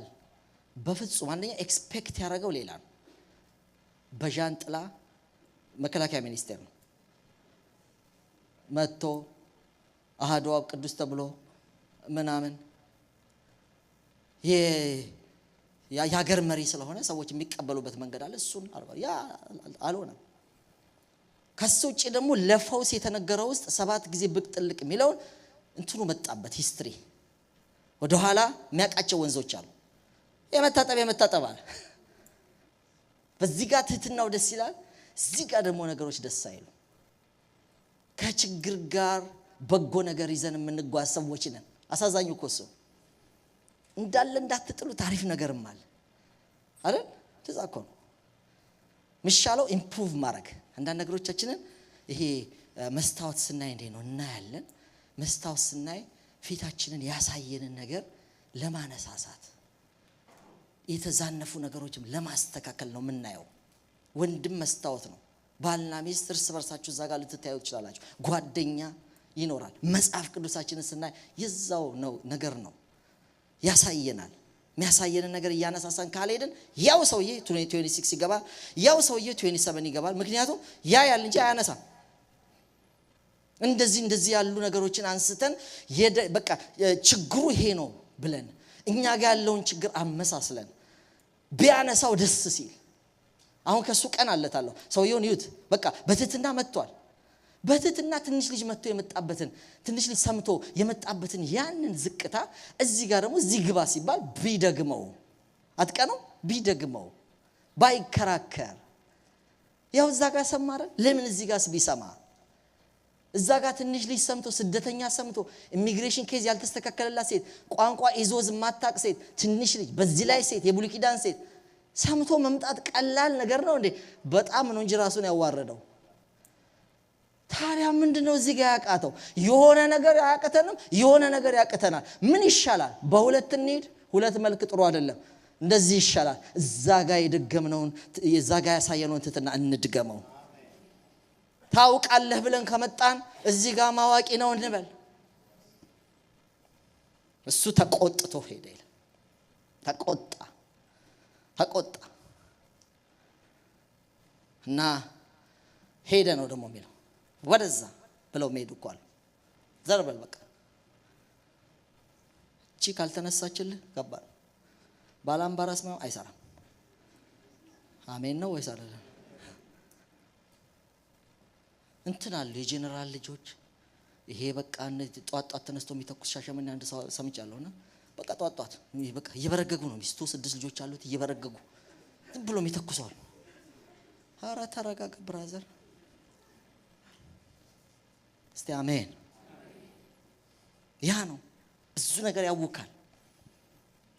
በፍጹም አንደኛ ኤክስፔክት ያደረገው ሌላ ነው። በጃንጥላ መከላከያ ሚኒስቴር ነው መጥቶ አሐዱ አብ ቅዱስ ተብሎ ምናምን የሀገር መሪ ስለሆነ ሰዎች የሚቀበሉበት መንገድ አለ። እሱን ያ አልሆነም። ከሱ ውጭ ደግሞ ለፈውስ የተነገረው ውስጥ 7 ጊዜ ብቅ ጥልቅ የሚለውን እንትኑ መጣበት። ሂስትሪ ወደ ኋላ የሚያቃቸው ወንዞች አሉ። የመታጠብ አለ። በዚህ ጋር ትህትናው ደስ ይላል፣ እዚህ ጋር ደግሞ ነገሮች ደስ አይሉ። ከችግር ጋር በጎ ነገር ይዘን የምንጓዝ ሰዎች ነን። አሳዛኙ እኮ እሱ እንዳለ እንዳትጥሉ ታሪፍ ነገርም አለ አይደል? ትዛ እኮ ነው ምሻለው ኢምፕሩቭ ማድረግ። አንዳንድ ነገሮቻችንን ይሄ መስታወት ስናይ እንዴ ነው እናያለን። መስታወት ስናይ ፊታችንን ያሳየንን ነገር ለማነሳሳት የተዛነፉ ነገሮችም ለማስተካከል ነው የምናየው። ወንድም መስታወት ነው። ባልና ሚስት እርስ በርሳችሁ እዛ ጋር ልትታዩ ትችላላችሁ። ጓደኛ ይኖራል። መጽሐፍ ቅዱሳችንን ስናይ የዛው ነው ነገር ነው ያሳየናል። የሚያሳየንን ነገር እያነሳሳን ካልሄድን ያው ሰውዬ 2026 ይገባል፣ ያው ሰውዬ 27 ይገባል። ምክንያቱም ያል እንጂ አያነሳም። እንደዚህ ያሉ ነገሮችን አንስተን በቃ ችግሩ ይሄ ነው ብለን እኛ ጋር ያለውን ችግር አመሳስለን ቢያነሳው ደስ ሲል አሁን ከሱ ቀን አለታለሁ ሰውየውን ይዩት። በቃ በትህትና መጥቷል። በትህትና ትንሽ ልጅ መጥቶ የመጣበትን ትንሽ ልጅ ሰምቶ የመጣበትን ያንን ዝቅታ እዚህ ጋር ደግሞ እዚህ ግባ ሲባል ቢደግመው አትቀነው ቢደግመው ባይከራከር ያው እዛ ጋር ሰማረ። ለምን እዚህ ጋርስ ቢሰማ እዛ ጋር ትንሽ ልጅ ሰምቶ ስደተኛ ሰምቶ ኢሚግሬሽን ኬዝ ያልተስተካከለላት ሴት ቋንቋ ኢዞዝ ማታቅ ሴት ትንሽ ልጅ በዚህ ላይ ሴት የብሉይ ኪዳን ሴት ሰምቶ መምጣት ቀላል ነገር ነው እንዴ? በጣም ነው እንጂ ራሱን ያዋረደው። ታዲያ ምንድነው እዚህ ጋር ያቃተው? የሆነ ነገር ያቀተንም የሆነ ነገር ያቀተናል። ምን ይሻላል? በሁለት እንሂድ። ሁለት መልክ ጥሩ አይደለም። እንደዚህ ይሻላል። እዛ ጋር የደገምነውን እዛ ጋር ያሳየነውን ትትና እንድገመው። ታውቃለህ ብለን ከመጣን እዚህ ጋር ማዋቂ ነው እንበል። እሱ ተቆጥቶ ሄደ። ተቆጣ እና ሄደ ነው ደግሞ የሚለው ወደዛ ብለው ሄዱ እኮ አለ። ዘርበል በቃ እቺ ካልተነሳችልህ ገባል። ባላምባራስ ነው አይሰራም። አሜን ነው ወይስ አይደለም? እንትን አለ የጄኔራል ልጆች ይሄ በቃ ጧጧት ተነስቶ የሚተኩስ ሻሸመኔ አንድ ሰው ሰምቻለሁና በቃ ጧጧት በቃ እየበረገጉ ነው። ሚስቱ 6 ልጆች አሉት እየበረገጉ ዝም ብሎ የሚተኩሰዋል። ኧረ ተረጋጋ ብራዘር እስቲ አሜን። ያ ነው ብዙ ነገር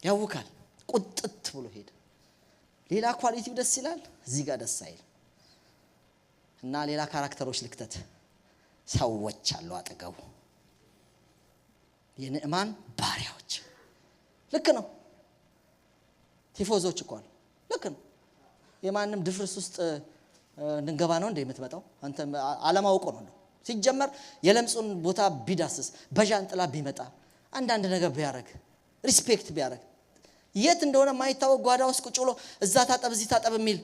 ያውካል። ቁጥጥ ብሎ ሄደ። ሌላ ኳሊቲው ደስ ይላል፣ እዚህ ጋር ደስ አይል እና ሌላ ካራክተሮች ልክተት ሰዎች አሉ አጠገቡ የንዕማን ባሪያዎች። ልክ ነው። ቲፎዞች እኮ አሉ። ልክ ነው። የማንም ድፍርስ ውስጥ እንገባ ነው እንደ የምትመጣው አንተ አለማውቆ ነው። ሲጀመር የለምጹን ቦታ ቢዳስስ በጃንጥላ ቢመጣ አንዳንድ ነገር ቢያረግ ሪስፔክት ቢያረግ የት እንደሆነ ማይታወቅ ጓዳ ውስጥ ቁጭ ብሎ እዛ ታጠብ እዚህ ታጠብ የሚል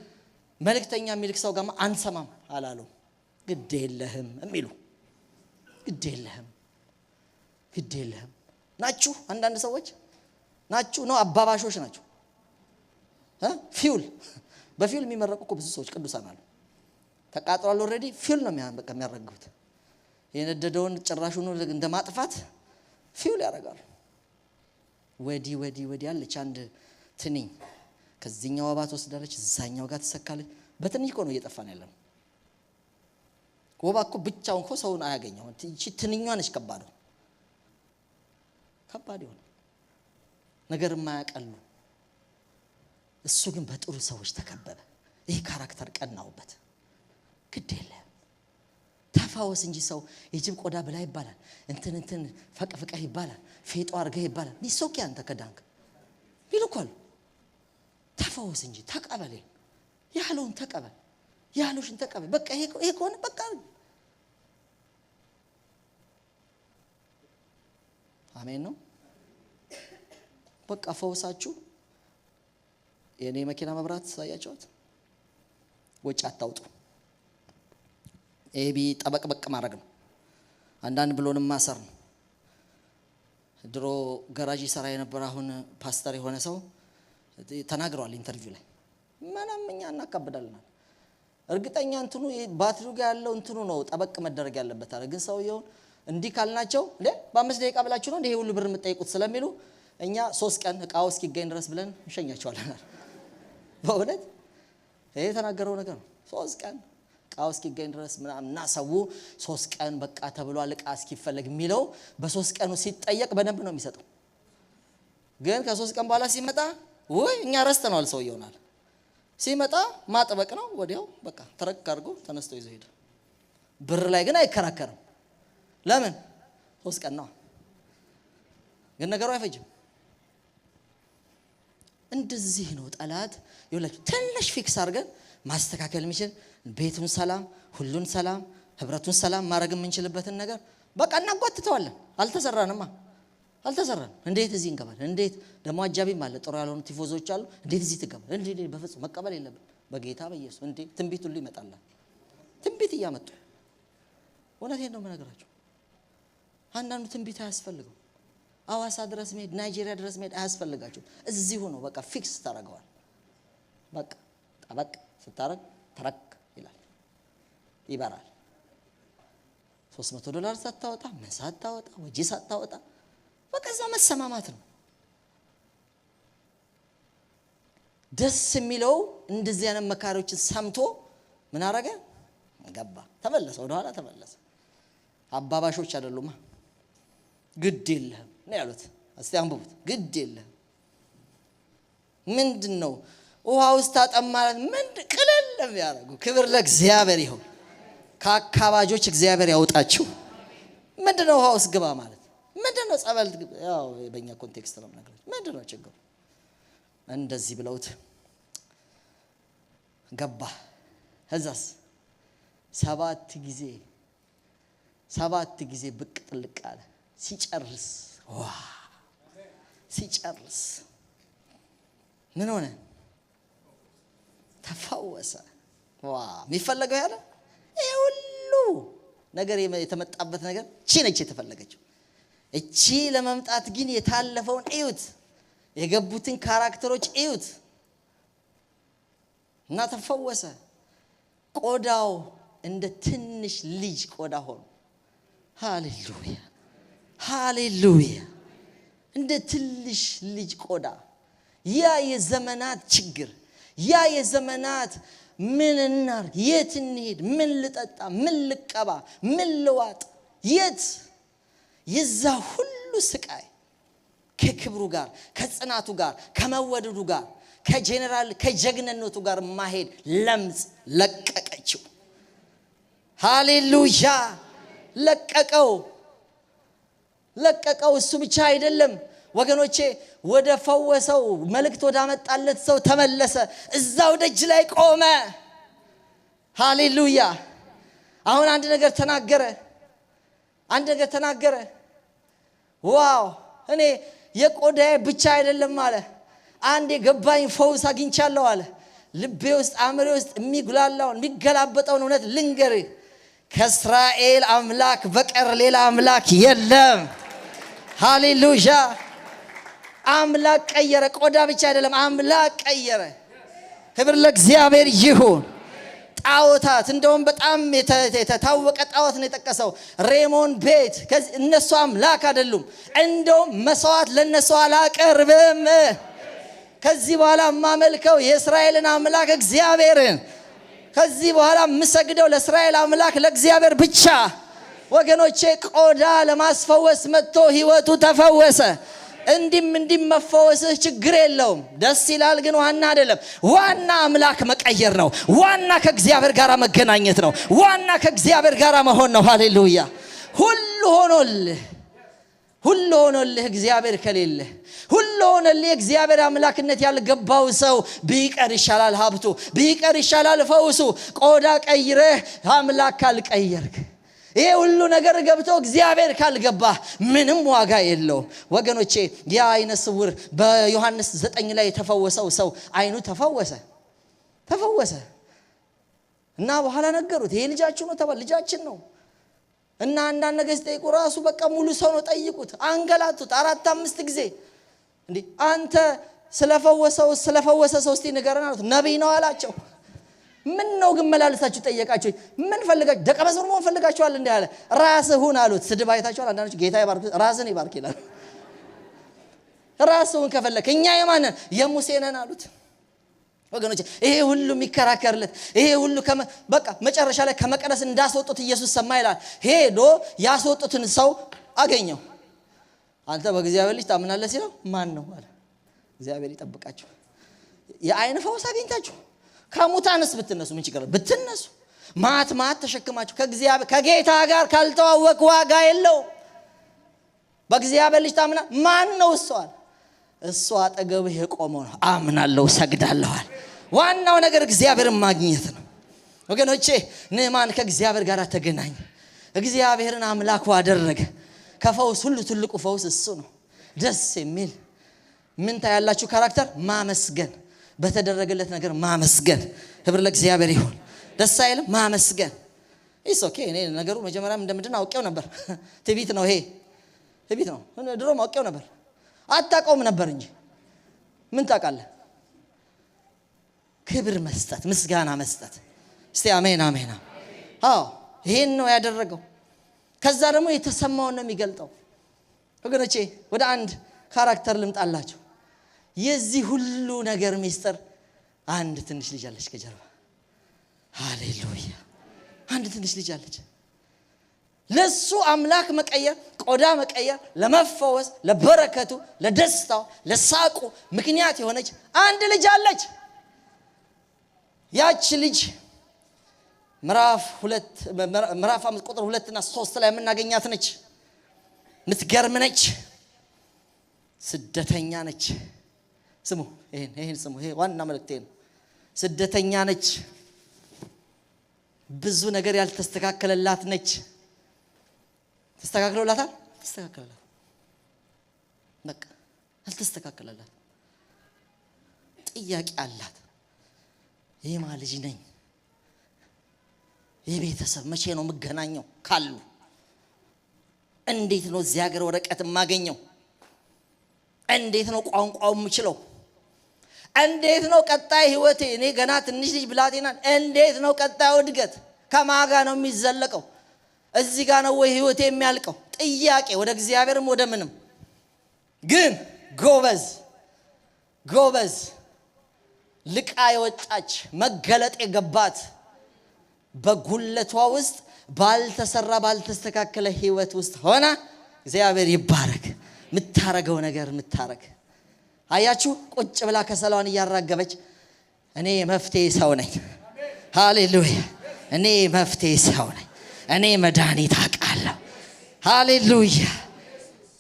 መልእክተኛ የሚልክ ሰው ጋር አንሰማም አላሉ። ግድ የለህም የሚሉ ግድ የለህም ናችሁ። አንዳንድ ሰዎች ናችሁ ነው አባባሾች ናቸው። ፊውል በፊውል የሚመረቁ ብዙ ሰዎች ቅዱሳን አሉ። ተቃጥሏል ኦሬዲ ፊውል ነው በቃ የሚያረግቡት። የነደደውን ጭራሹን እንደማጥፋት ፊውል ያደርጋሉ። ወዲ ያለች አንድ ትንኝ ከዚህኛው ወባ ትወስዳለች፣ እዛኛው ጋር ትሰካለች። በትንኝ እኮ ነው እየጠፋን ያለው። ወባ እኮ ብቻውን እኮ ሰውን አያገኘው። እቺ ትንኛዋ ነች ከባድ ይሆን ነገር የማያቀሉ። እሱ ግን በጥሩ ሰዎች ተከበበ። ይሄ ካራክተር ቀናውበት። ግድ የለም ተፋወስ እንጂ ሰው የጅብ ቆዳ ብላ ይባላል፣ እንትን ፈቅፍቀህ ይባላል፣ ፌጦ አርገህ ይባላል። ኒሶኪ አንተ ከዳንክ ይልኳል። ተፋወስ እንጂ ተቀበል፣ ያለውን ተቀበል፣ ያለሽን ተቀበል። በቃ ይሄ ከሆነ በቃ አሜን ነው። በቃ ፈውሳችሁ የኔ መኪና መብራት ሳያጫውት ወጭ አታውጡ። ኤቢ ጠበቅበቅ ማድረግ ነው። አንዳንድ ብሎንም ማሰር ነው። ድሮ ጋራጅ ሰራ የነበረ አሁን ፓስተር የሆነ ሰው ተናግሯል ኢንተርቪው ላይ። ምንም እኛ እናካብዳለናል። እርግጠኛ እንትኑ ባትሪው ጋር ያለው እንትኑ ነው ጠበቅ መደረግ ያለበት አለ። ግን ሰውየው እንዲህ ካልናቸው በ5 ደቂቃ ብላችሁ ነው እንደ ይሄ ሁሉ ብር የምትጠይቁት ስለሚሉ እኛ 3 ቀን እቃው እስኪገኝ ድረስ ብለን እንሸኛቸዋለን። በእውነት ይሄ ተናገረው ነገር ነው። 3 ቀን እቃው እስኪገኝ ድረስ ምናምንና ሰው 3 ቀን በቃ ተብሏል እቃ እስኪፈልግ የሚለው በ3 ቀኑ ሲጠየቅ በደንብ ነው የሚሰጠው። ግን ከ3 ቀን በኋላ ሲመጣ ወይ እኛ ረስተናል ሰውየውናል። ሲመጣ ማጥበቅ ነው ወዲያው በቃ ተረክ አድርጎ ተነስቶ ይዞ ሄደ። ብር ላይ ግን አይከራከርም። ለምን 3 ቀን ነው። ግን ነገሩ አይፈጅም። እንደዚህ ነው ጠላት ይወላችሁ ትንሽ ፊክስ አድርገን ማስተካከል የሚችል ቤቱን ሰላም፣ ሁሉን ሰላም፣ ህብረቱን ሰላም ማድረግ የምንችልበትን ነገር በቃ እናጓትተዋለን። አልተሰራንም። እንዴት እዚህ እንገባለን? እንዴት ደግሞ አጃቢም አለ፣ ጥሩ ያልሆኑ ቲፎዞች አሉ። እንዴት እዚህ ትገባል? እንዴ በፍጹም መቀበል የለብን። በጌታ በኢየሱስ እንዴ ትንቢት ሁሉ ይመጣል። ትንቢት እያመጡ እውነቴን ነው የምነግራችሁ። አንዳንዱ ትንቢት አያስፈልገው። አዋሳ ድረስ መሄድ፣ ናይጄሪያ ድረስ መሄድ አያስፈልጋችሁ። እዚሁ ነው በቃ ፊክስ ታረጋዋል። በቃ ጠበቅ ስታረግ ተረክ ይላል፣ ይበራል። $300 ሳታወጣ ምን ሳታወጣ ወጂ ሳታወጣ በቃ እዛ መሰማማት ነው። ደስ የሚለው እንደዚህ አይነት መካሪዎችን ሰምቶ ምን አረገ? ገባ፣ ተመለሰ፣ ወደ ኋላ ተመለሰ። አባባሾች አይደሉማ። ግድ የለህም ነው ያሉት። እስቲ አንብቡት። ግድ የለህም ምንድነው? ውሃ ውስጥ ታጠማለት ቅልል የሚያደርጉ። ክብር ለእግዚአብሔር ይሁን። ከአካባጆች እግዚአብሔር ያውጣችሁ። ምንድነው ውሃ ውስጥ ግባ ማለት? ምንድነው ጸበል? ያው በእኛ ኮንቴክስት ነው ነገር። ምንድነው ችግሩ? እንደዚህ ብለውት ገባ። ከዛስ 7 ጊዜ ብቅ ጥልቅ አለ። ሲጨርስ ምን ሆነ? ተፈወሰ። የሚፈለገው ያለ ይሄ ሁሉ ነገር የተመጣበት ነገር እቺ ነች የተፈለገችው። እቺ ለመምጣት ግን የታለፈውን እዩት፣ የገቡትን ካራክተሮች እዩት። እና ተፈወሰ። ቆዳው እንደ ትንሽ ልጅ ቆዳ ሆኖ፣ ሃሌሉያ! እንደ ትንሽ ልጅ ቆዳ። ያ የዘመናት ችግር፣ ያ የዘመናት ምን እናርግ፣ የት እንሄድ፣ ምን ልጠጣ፣ ምን ልቀባ፣ ምን ልዋጥ፣ የት የዛ ሁሉ ስቃይ ከክብሩ ጋር፣ ከጽናቱ ጋር፣ ከመወደዱ ጋር፣ ከጀግንነቱ ጋር ማሄድ ለምጽ ለቀቀችው። ሃሌሉያ! ለቀቀው። እሱ ብቻ አይደለም ወገኖቼ፣ ወደ ፈወሰው መልእክት ወደ አመጣለት ሰው ተመለሰ። እዛው ደጅ ላይ ቆመ። ሃሌሉያ! አሁን አንድ ነገር ተናገረ። ዋው! እኔ የቆዳዬ ብቻ አይደለም አለ። አንድ የገባኝ ፈውስ አግኝቻለሁ አለ። ልቤ ውስጥ አእምሬ ውስጥ የሚጉላላውን የሚገላበጠውን እውነት ልንገርህ፣ ከእስራኤል አምላክ በቀር ሌላ አምላክ የለም። ሃሌሉያ! አምላክ ቀየረ። ቆዳ ብቻ አይደለም፣ አምላክ ቀየረ። ክብር ለእግዚአብሔር ይሁን። ጣዖታት እንደውም በጣም የታወቀ ጣዖት ነው የጠቀሰው ሬሞን ቤት እነሱ አምላክ አይደሉም እንደውም መስዋዕት ለነሱ አላቀርብም ከዚህ በኋላ ማመልከው የእስራኤልን አምላክ እግዚአብሔርን ከዚህ በኋላ ምሰግደው ለእስራኤል አምላክ ለእግዚአብሔር ብቻ ወገኖቼ ቆዳ ለማስፈወስ መጥቶ ህይወቱ ተፈወሰ እንዲም መፈወስህ ችግር የለውም ደስ ይላል ግን ዋና አይደለም ዋና አምላክ መቀየር ነው ዋና ከእግዚአብሔር ጋር መገናኘት ነው ዋና ከእግዚአብሔር ጋር መሆን ነው ሃሌሉያ ሁሉ ሆኖልህ እግዚአብሔር ከሌለ ሁሉ ሆኖልህ እግዚአብሔር አምላክነት ያልገባው ሰው ቢቀር ይሻላል ሀብቱ ቢቀር ይሻላል ፈውሱ ቆዳ ቀይረህ አምላክ ካልቀየርክ ይሄ ሁሉ ነገር ገብቶ እግዚአብሔር ካልገባ ምንም ዋጋ የለውም ወገኖቼ ያ አይነ ስውር በዮሐንስ 9 ላይ የተፈወሰው ሰው አይኑ ተፈወሰ እና በኋላ ነገሩት ይሄ ልጃችሁ ነው ተባለ ልጃችን ነው እና አንዳንድ ነገር ሲጠይቁ ራሱ በቃ ሙሉ ሰው ነው ጠይቁት አንገላቱት 4-5 ጊዜ እንዴ አንተ ስለፈወሰ ሰው እስቲ ንገረን አሉት ነብይ ነው አላቸው ምን ነው ግን መላልሳችሁ ጠየቃችሁ ምን ፈልጋችሁ ደቀ መዝሙር መሆን ፈልጋችኋል እንዴ አለ ራስህ ሁን አሉት ስድብ አይታችኋል አንዳንዶች ጌታ ይባርክ ራስህን ይባርክ ይላል ራስህን ከፈለክ እኛ የማንን የሙሴ ነን አሉት ወገኖች ይሄ ሁሉ የሚከራከርለት ይሄ ሁሉ በቃ መጨረሻ ላይ ከመቅደስ እንዳስወጡት ኢየሱስ ሰማ ይላል ሄዶ ያስወጡትን ሰው አገኘው አንተ በእግዚአብሔር ልጅ ታምናለህ ሲለው ማን ነው አለ እግዚአብሔር ይጠብቃችሁ የአይን ፈውስ አገኝታችሁ ከሙታንስ ብትነሱ ምን ችግር ብትነሱ ማት ተሸክማችሁ ከእግዚአብሔር ከጌታ ጋር ካልተዋወቅ ዋጋ የለው በእግዚአብሔር ልጅ ታምና ማን ነው እሱ አጠገብህ የቆመው ነው አምናለሁ ሰግዳለሁ ዋናው ነገር እግዚአብሔርን ማግኘት ነው ወገኖቼ ንዕማን ከእግዚአብሔር ጋር ተገናኘ እግዚአብሔርን አምላኩ አደረገ ከፈውስ ሁሉ ትልቁ ፈውስ እሱ ነው ደስ የሚል ምን ታያላችሁ ካራክተር ማመስገን በተደረገለት ነገር ማመስገን ክብር ለእግዚአብሔር ይሁን ደስ አይልም ማመስገን ኢስ ኦኬ እኔ ነገሩ መጀመሪያም እንደምንድን አውቄው ነበር ትዕቢት ነው ይሄ ትዕቢት ነው ድሮም አውቄው ነበር አታውቀውም ነበር እንጂ ምን ታውቃለህ ክብር መስጠት ምስጋና መስጠት እስቲ አሜን አዎ ይሄን ነው ያደረገው ከዛ ደግሞ የተሰማውን ነው የሚገልጠው ወገኖቼ ወደ አንድ ካራክተር ልምጣላችሁ የዚህ ሁሉ ነገር ሚስጥር አንድ ትንሽ ልጅ አለች ከጀርባ ሃሌሉያ አንድ ትንሽ ልጅ አለች ለሱ አምላክ መቀየር ቆዳ መቀየር ለመፈወስ ለበረከቱ ለደስታው ለሳቁ ምክንያት የሆነች አንድ ልጅ አለች ያቺ ልጅ ምዕራፍ 5 ቁጥር 2 እና 3 ላይ የምናገኛት ነች ምትገርም ነች ስደተኛ ነች ስሙ ይሄን ስሙ ይሄ ዋና መልእክቴ ነው ስደተኛ ነች ብዙ ነገር ያልተስተካከለላት ነች ተስተካክሎላታል በቃ አልተስተካከለላት ጥያቄ አላት የማ ልጅ ነኝ የቤተሰብ መቼ ነው መገናኘው ካሉ እንዴት ነው እዚህ ሀገር ወረቀት ማገኘው እንዴት ነው ቋንቋው የምችለው እንዴት ነው ቀጣይ ህይወቴ እኔ ገና ትንሽ ልጅ ብላቴና እንዴት ነው ቀጣዩ እድገት ከማጋ ነው የሚዘለቀው እዚህ ጋር ነው ወይ ህይወቴ የሚያልቀው ጥያቄ ወደ እግዚአብሔርም ወደ ምንም ግን ጎበዝ ልቃ የወጣች መገለጥ የገባት በጉለቷ ውስጥ ባልተስተካከለ ህይወት ውስጥ ሆና እግዚአብሔር ይባረክ ምታረገው ነገር ምታረግ አያችሁ ቁጭ ብላ ከሰላውን ያራገበች እኔ መፍትሄ ሰው ነኝ ሃሌሉያ እኔ መፍትሄ ሰው ነኝ እኔ መድኃኒት አውቃለሁ ሃሌሉያ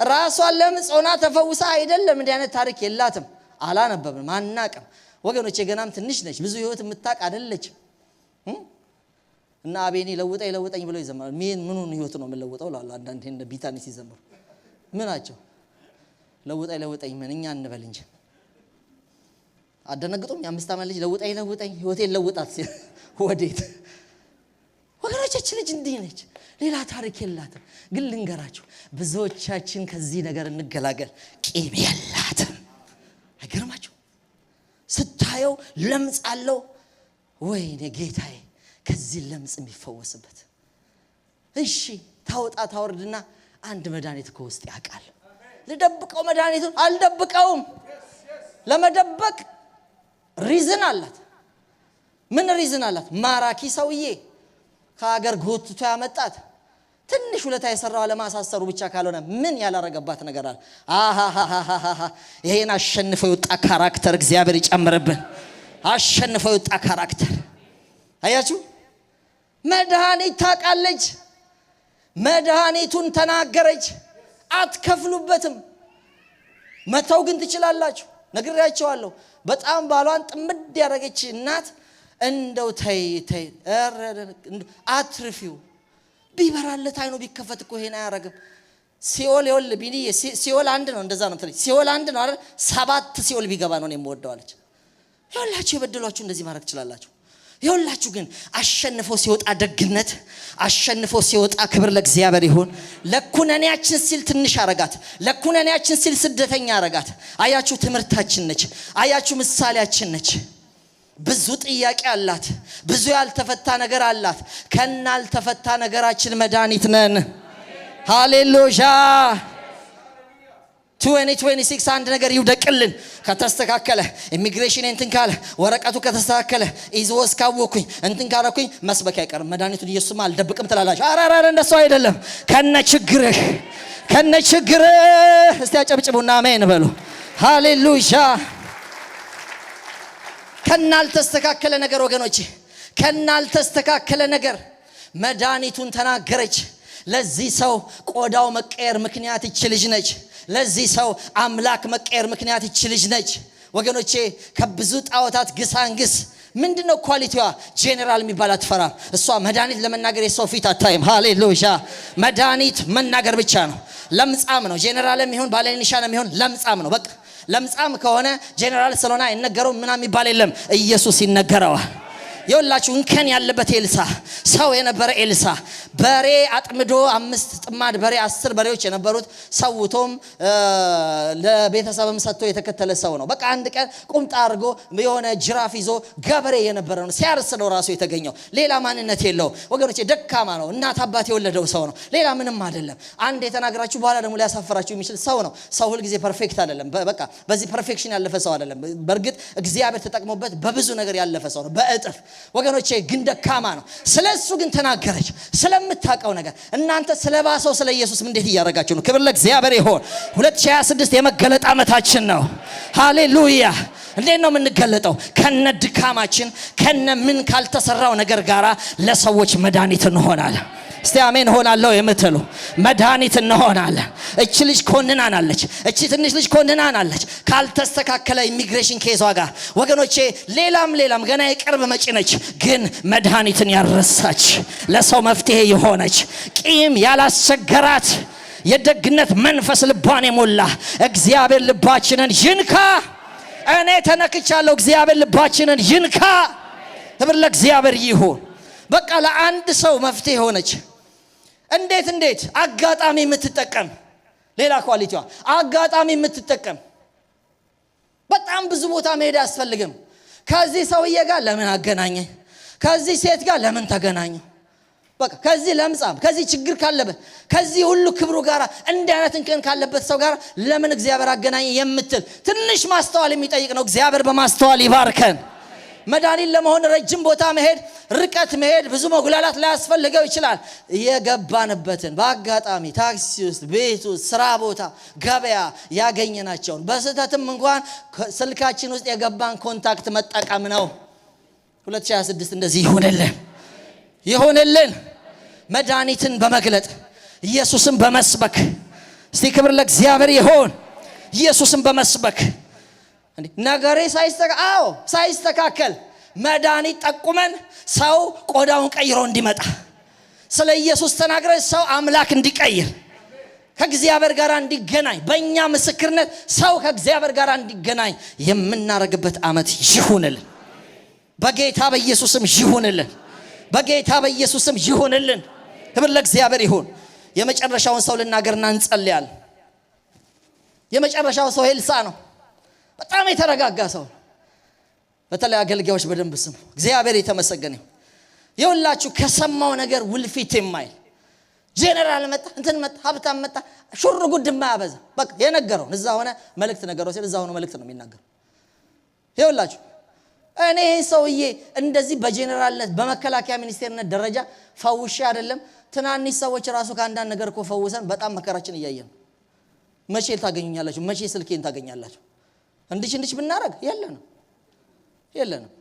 ራሷን ለምጾና ተፈውሳ አይደለም እንዲህ አይነት ታሪክ የላትም አላነበብንም አናቀም ወገኖቼ ገናም ትንሽ ነች ብዙ ህይወት የምታቅ አይደለችም እና አቤኔ ለውጠኝ ብሎ ይዘምራል ምኑን ህይወት ነው የምለውጠው ላላ አንዳንዴ እንደ ቢታኒ ሲዘምሩ ምናቸው ለውጠኝ ምን እኛ እንበል እንጂ አደነግጦም የ5 ዓመት ልጅ ለውጠኝ ህይወቴን ለውጣት ወዴት ወገኖቻች ልጅ እንዲህ ነች ሌላ ታሪክ የላትም ግን ልንገራችሁ ብዙዎቻችን ከዚህ ነገር እንገላገል ቂም የላትም አይገርማችሁ ስታየው ለምጻለው ወይኔ ጌታዬ ከዚህ ለምጽ የሚፈወስበት። እሺ ታወጣ ታወርድና አንድ መድኃኒት ከውስጥ ያውቃል። ልደብቀው መድኃኒቱን አልደብቀውም። ለመደበቅ ሪዝን አላት። ምን ሪዝን አላት? ማራኪ ሰውዬ ከሀገር ጎትቶ ያመጣት ትንሽ ሁለታ የሰራው ለማሳሰሩ ብቻ ካልሆነ ምን ያላረገባት ነገር አለ? አሃሃሃሃ ይሄን አሸንፎ የወጣ ካራክተር እግዚአብሔር ይጨምርብን። አሸንፎ የወጣ ካራክተር። አያችሁ መድኃኒት ታውቃለች። መድኃኒቱን ተናገረች። አትከፍሉበትም። መተው ግን ትችላላችሁ። ነግሬያቸዋለሁ። በጣም ባሏን ጥምድ ያደረገች እናት እንደው ተይ አትርፊው ቢበራለት አይኑ ቢከፈት እኮ ይሄን አያረግም። ሲኦል ይወል ቢኒ ሲኦል አንድ ነው። እንደዛ ነው ትልይ ሲኦል አንድ ነው አይደል? 7 ሲኦል ቢገባ ነው የምወደው አለች። ይኸውላችሁ የበደሏችሁ እንደዚህ ማድረግ ትችላላችሁ። ይኸውላችሁ ግን አሸንፎ ሲወጣ ደግነት፣ አሸንፎ ሲወጣ ክብር ለእግዚአብሔር ይሁን። ለኩነኔያችን ሲል ትንሽ አረጋት፣ ለኩነኔያችን ሲል ስደተኛ አረጋት። አያችሁ ትምህርታችን ነች። አያችሁ ምሳሌያችን ነች። ብዙ ጥያቄ አላት። ብዙ ያልተፈታ ነገር አላት። ከናልተፈታ ነገራችን መድኃኒት ነን። ሃሌሉያ 2026 አንድ ነገር ይውደቅልን። ከተስተካከለ ኢሚግሬሽን እንትን ካለ ወረቀቱ ከተስተካከለ ኢዝወስ ካወኩኝ እንትን ካረኩኝ መስበክ አይቀርም። መድኃኒቱን ኢየሱስማ አልደብቅም ትላላችሁ። አራራራ እንደሱ አይደለም። ከነችግርህ እስቲ አጨብጭቡና አሜን በሉ። ሃሌሉያ ከናልተስተካከለ ነገር ወገኖቼ፣ ከናልተስተካከለ ነገር መድኃኒቱን ተናገረች። ለዚህ ሰው ቆዳው መቀየር ምክንያት ይች ልጅ ነች። ለዚህ ሰው አምላክ መቀየር ምክንያት ይች ልጅ ነች። ወገኖቼ ከብዙ ጣዖታት ግሳንግስ ምንድነው ኳሊቲዋ? ጄኔራል የሚባል አትፈራም። እሷ መድኃኒት ለመናገር የሰው ፊት አታይም። ሃሌሉያ መድኃኒት መናገር ብቻ ነው። ለምጻም ነው ጄኔራልም ይሁን ባለኒሻንም ይሁን ለምጻም ነው። በቃ ለምጻም ከሆነ ጄኔራል ስለሆነ አይነገረው ምናምን የሚባል የለም። ኢየሱስ ይነገረዋል። ይኸውላችሁ እንከን ያለበት ኤልሳ ሰው የነበረ ኤልሳ በሬ አጥምዶ 5 ጥማድ በሬ 10 በሬዎች የነበሩት ሰውቶም ለቤተሰብም ሰጥቶ የተከተለ ሰው ነው። በቃ አንድ ቀን ቁምጣ አድርጎ የሆነ ጅራፍ ይዞ ገበሬ የነበረ ነው። ሲያርስ ነው ራሱ የተገኘው። ሌላ ማንነት የለው ወገኖቼ። ደካማ ነው። እናት አባት የወለደው ሰው ነው። ሌላ ምንም አይደለም። አንድ የተናገራችሁ በኋላ ደግሞ ሊያሳፈራችሁ የሚችል ሰው ነው። ሰው ሁሉ ጊዜ ፐርፌክት አይደለም። በቃ በዚህ ፐርፌክሽን ያለፈ ሰው አይደለም። በእርግጥ እግዚአብሔር ተጠቅሞበት በብዙ ነገር ያለፈ ሰው ነው በእጥፍ ወገኖቼ። ግን ደካማ ነው። ስለሱ ግን ተናገረች። ስለምታውቀው ነገር እናንተ ስለባሰው ስለ ኢየሱስ እንዴት እያደረጋችሁ ነው? ክብር ለእግዚአብሔር ይሁን። 2026 የመገለጥ ዓመታችን ነው። ሃሌሉያ። እንዴት ነው የምንገለጠው? ከነ ድካማችን ከነ ምን ካልተሰራው ነገር ጋራ ለሰዎች መድኃኒት እንሆናለን። እስቲ አሜን ሆናለሁ የምትሉ መድኃኒት እንሆናለን። እቺ ልጅ ኮንናናለች። እቺ ትንሽ ልጅ ኮንናናለች ካልተስተካከለ ኢሚግሬሽን ኬዟ ጋር ወገኖቼ። ሌላም ገና የቅርብ መጪ ነች። ግን መድኃኒትን ያረሳች ለሰው መፍትሄ የሆነች ቂም ያላስቸገራት የደግነት መንፈስ ልቧን የሞላ እግዚአብሔር ልባችንን ይንካ። እኔ ተነክቻለሁ። እግዚአብሔር ልባችንን ይንካ። ክብር ለእግዚአብሔር ይሁን። በቃ ለአንድ ሰው መፍትሄ ሆነች። እንዴት አጋጣሚ የምትጠቀም ሌላ ኳሊቲዋ አጋጣሚ የምትጠቀም። በጣም ብዙ ቦታ መሄድ አያስፈልግም። ከዚህ ሰውዬ ጋር ለምን አገናኘ? ከዚህ ሴት ጋር ለምን ተገናኘ? በቃ ከዚህ ለምጻም ከዚህ ችግር ካለበት ከዚህ ሁሉ ክብሩ ጋር እንዲህ አይነት እንከን ካለበት ሰው ጋር ለምን እግዚአብሔር አገናኘ የምትል ትንሽ ማስተዋል የሚጠይቅ ነው። እግዚአብሔር በማስተዋል ይባርከን። መድኃኒት ለመሆን ረጅም ቦታ መሄድ፣ ርቀት መሄድ፣ ብዙ መጉላላት ላያስፈልገው ይችላል። የገባንበትን በአጋጣሚ ታክሲ ውስጥ፣ ቤት ውስጥ፣ ስራ ቦታ፣ ገበያ ያገኘናቸውን በስህተትም እንኳን ስልካችን ውስጥ የገባን ኮንታክት መጠቀም ነው። 2026 እንደዚህ ይሆንልን። መድኃኒትን በመግለጥ ኢየሱስን በመስበክ እስቲ ክብር ለእግዚአብሔር ይሁን። ኢየሱስን በመስበክ ነገሬ ሳይስተካከል መድኃኒት ጠቁመን ሰው ቆዳውን ቀይሮ እንዲመጣ ስለ ኢየሱስ ተናግረን ሰው አምላክ እንዲቀይር ከእግዚአብሔር ጋር እንዲገናኝ በእኛ ምስክርነት ሰው ከእግዚአብሔር ጋር እንዲገናኝ የምናረግበት ዓመት ይሁንልን። በጌታ በኢየሱስም ይሁንልን። በጌታ በኢየሱስም ይሁንልን። ክብር ለእግዚአብሔር ይሁን። የመጨረሻውን ሰው ልናገርና እንጸልያለን። የመጨረሻው ሰው ኤልሳ ነው። በጣም የተረጋጋ ሰው። በተለይ አገልጋዮች በደንብ ስሙ። እግዚአብሔር የተመሰገነ። ይኸውላችሁ ከሰማው ነገር ውልፊት የማይል ጄኔራል መጣ እንትን መጣ ሀብታም መጣ ሹር ጉድ የማያበዛ በቃ የነገረው እዛ ሆነ መልእክት ነገረው ሲል እዛ ሆነ መልእክት ነው የሚናገር። ይኸውላችሁ እኔ ሰውዬ እንደዚህ በጄኔራልነት በመከላከያ ሚኒስቴርነት ደረጃ ፈውሼ አይደለም ትናንሽ ሰዎች ራሱ ከአንዳንድ ነገር እኮ ፈውሰን በጣም መከራችን እያየን መቼ ታገኙኛላችሁ? መቼ ስልኬን ታገኛላችሁ? እንድች ብናረግ የለንም።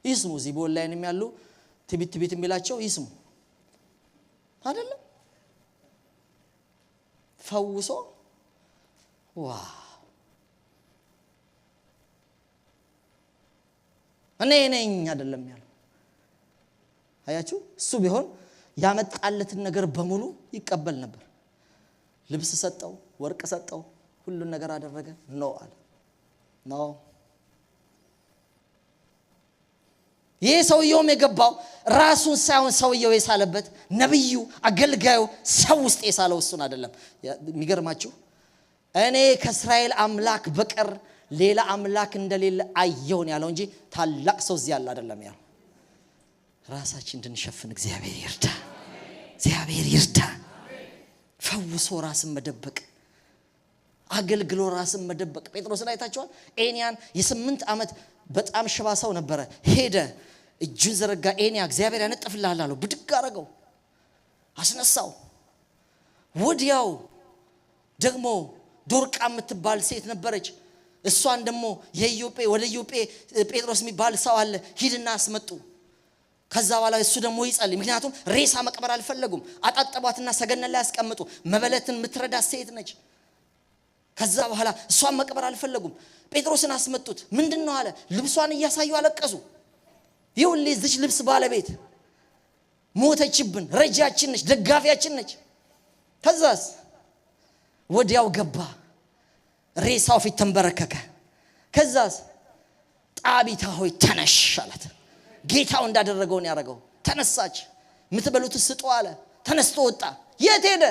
ይስሙ እዚህ በኦንላይንም ያሉ ትቢት የሚላቸው ይስሙ አይደለም ፈውሶ እኔ ነኝ አይደለም ያለው። አያችሁ እሱ ቢሆን ያመጣለትን ነገር በሙሉ ይቀበል ነበር። ልብስ ሰጠው፣ ወርቅ ሰጠው፣ ሁሉን ነገር አደረገ። አለ ይህ ሰውየውም የገባው ራሱን ሳይሆን ሰውየው የሳለበት ነብዩ አገልጋዩ ሰው ውስጥ የሳለው እሱን አይደለም። የሚገርማችሁ እኔ ከእስራኤል አምላክ በቀር ሌላ አምላክ እንደሌለ አየውን ያለው እንጂ ታላቅ ሰው እዚህ ያለ አይደለም ያለው። ራሳችን እንድንሸፍን እግዚአብሔር ይርዳ። ፈውሶ ራስን መደበቅ፣ አገልግሎ ራስን መደበቅ። ጴጥሮስን አይታችኋል። ኤንያን የ8 ዓመት በጣም ሽባ ሰው ነበረ። ሄደ እጁን ዘረጋ። ኤንያ እግዚአብሔር ያነጥፍልሃል አለው። ብድግ አረገው፣ አስነሳው። ወዲያው ደግሞ ዶርቃ የምትባል ሴት ነበረች። እሷን ደግሞ ወደ ኢዮጴ ጴጥሮስ የሚባል ሰው አለ ሂድና አስመጡ። ከዛ በኋላ እሱ ደግሞ ይጸልይ። ምክንያቱም ሬሳ መቅበር አልፈለጉም። አጣጣቧትና ሰገነት ላይ ያስቀምጡ። መበለትን የምትረዳ ሴት ነች። ከዛ በኋላ እሷን መቅበር አልፈለጉም። ጴጥሮስን አስመጡት። ምንድነው አለ። ልብሷን እያሳዩ አለቀሱ። ይሁን እዚች ልብስ ባለቤት ሞተችብን፣ ረጃችን ነች፣ ደጋፊያችን ነች። ከዛስ ወዲያው ገባ፣ ሬሳው ፊት ተንበረከከ። ከዛስ ጣቢታ ሆይ ተነሽ አላት። ጌታው እንዳደረገው ነው ያደረገው። ተነሳች። ምትበሉት ስጡ አለ። ተነስቶ ወጣ። የት ሄደ?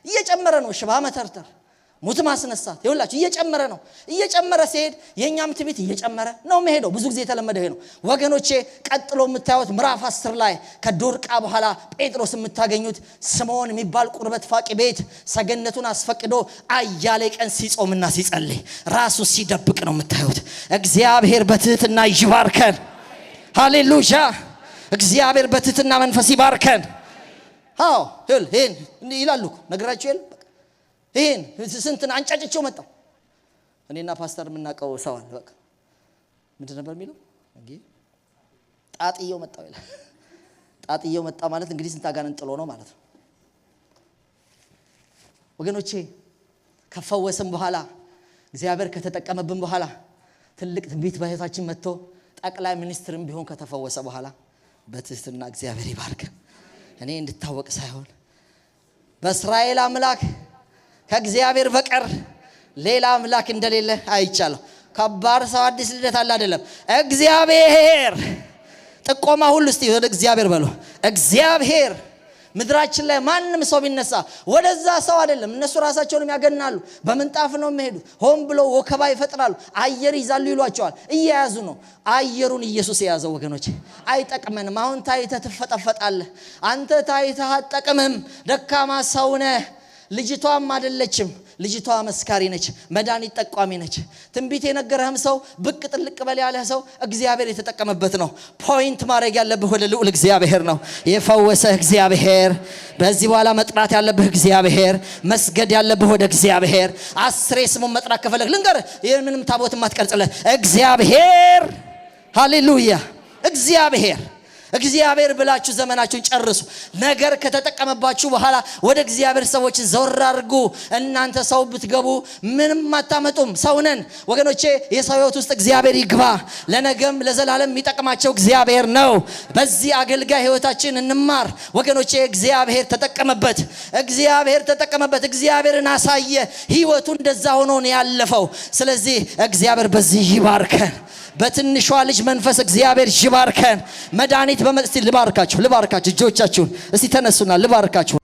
እየጨመረ ነው ሽባ መተርተር፣ ሙት ማስነሳት። ይኸውላችሁ እየጨመረ ሲሄድ የኛም ትዕቢት እየጨመረ ነው የሚሄደው። ብዙ ጊዜ የተለመደ ነው ወገኖቼ። ቀጥሎ የምታዩት ምዕራፍ 10 ላይ ከዶርቃ በኋላ ጴጥሮስ የምታገኙት ስምዖን የሚባል ቁርበት ፋቂ ቤት ሰገነቱን አስፈቅዶ አያሌ ቀን ሲጾምና ሲጸልይ ራሱ ሲደብቅ ነው የምታዩት። እግዚአብሔር በትህትና ይባርከን። ሃሌሉያ። እግዚአብሔር በትህትና መንፈስ ይባርከን። ይሄን ይላሉ ነግራችሁ ይል ይሄን ስንትና አንጫጭቸው መጣው። እኔና ፓስተር የምናቀው ሰው አለ። በቃ ምንድን ነበር የሚለው? ጣጥየው መጣው ይላል። ጣጥየው መጣ ማለት እንግዲህ ስንት አጋንንት ጥሎ ነው ማለት ነው። ወገኖቼ ከፈወሰን በኋላ እግዚአብሔር ከተጠቀመብን በኋላ ትልቅ ትንቢት በህይወታችን መጥቶ ጠቅላይ ሚኒስትርም ቢሆን ከተፈወሰ በኋላ በትህትና እግዚአብሔር ይባርከን። እኔ እንድታወቅ ሳይሆን በእስራኤል አምላክ ከእግዚአብሔር በቀር ሌላ አምላክ እንደሌለ አይቻለሁ። ከባድ ሰው አዲስ ልደት አለ አይደለም። እግዚአብሔር ጥቆማ ሁሉ እስቲ ወደ እግዚአብሔር በሉ። እግዚአብሔር ምድራችን ላይ ማንም ሰው ቢነሳ ወደዛ ሰው አይደለም። እነሱ ራሳቸውንም ያገናሉ። በመንጣፍ ነው የሚሄዱት። ሆን ብሎ ወከባ ይፈጥራሉ። አየር ይዛሉ ይሏቸዋል። እየያዙ ነው። አየሩን ኢየሱስ የያዘው ወገኖች አይጠቅመንም። አሁን ታይተህ ትፈጠፈጣለህ። አንተ ታይተህ አትጠቅምም። ደካማ ሰው ነህ። ልጅቷም አይደለችም። ልጅቷ መስካሪ ነች። መድኃኒት ጠቋሚ ነች። ትንቢት የነገረህም ሰው ብቅ ጥልቅ በል ያለህ ሰው እግዚአብሔር የተጠቀመበት ነው። ፖይንት ማድረግ ያለብህ ወደ ልዑል እግዚአብሔር ነው። የፈወሰህ እግዚአብሔር። በዚህ በኋላ መጥራት ያለብህ እግዚአብሔር፣ መስገድ ያለብህ ወደ እግዚአብሔር። 10 ስሙን መጥራት ከፈለግ ልንገርህ፣ ይሄን ምንም ታቦት ማትቀርጽልህ እግዚአብሔር። ሃሌሉያ። እግዚአብሔር ብላችሁ ዘመናችሁን ጨርሱ። ነገር ከተጠቀመባችሁ በኋላ ወደ እግዚአብሔር ሰዎች ዘወር አድርጉ። እናንተ ሰው ብትገቡ ምንም አታመጡም። ሰው ነን ወገኖቼ። የሰው ሕይወት ውስጥ እግዚአብሔር ይግባ። ለነገም ለዘላለም የሚጠቅማቸው እግዚአብሔር ነው። በዚህ አገልጋይ ሕይወታችን እንማር ወገኖቼ። እግዚአብሔር ተጠቀመበት። እግዚአብሔርን አሳየ። ሕይወቱ እንደዛ ሆኖ ነው ያለፈው። ስለዚህ እግዚአብሔር በዚህ ይባርከን። በትንሿ ልጅ መንፈስ እግዚአብሔር ይባርከን። መድኃኒት በመስጠት ልባርካችሁ። እጆቻችሁን እስቲ ተነሱና ልባርካችሁ።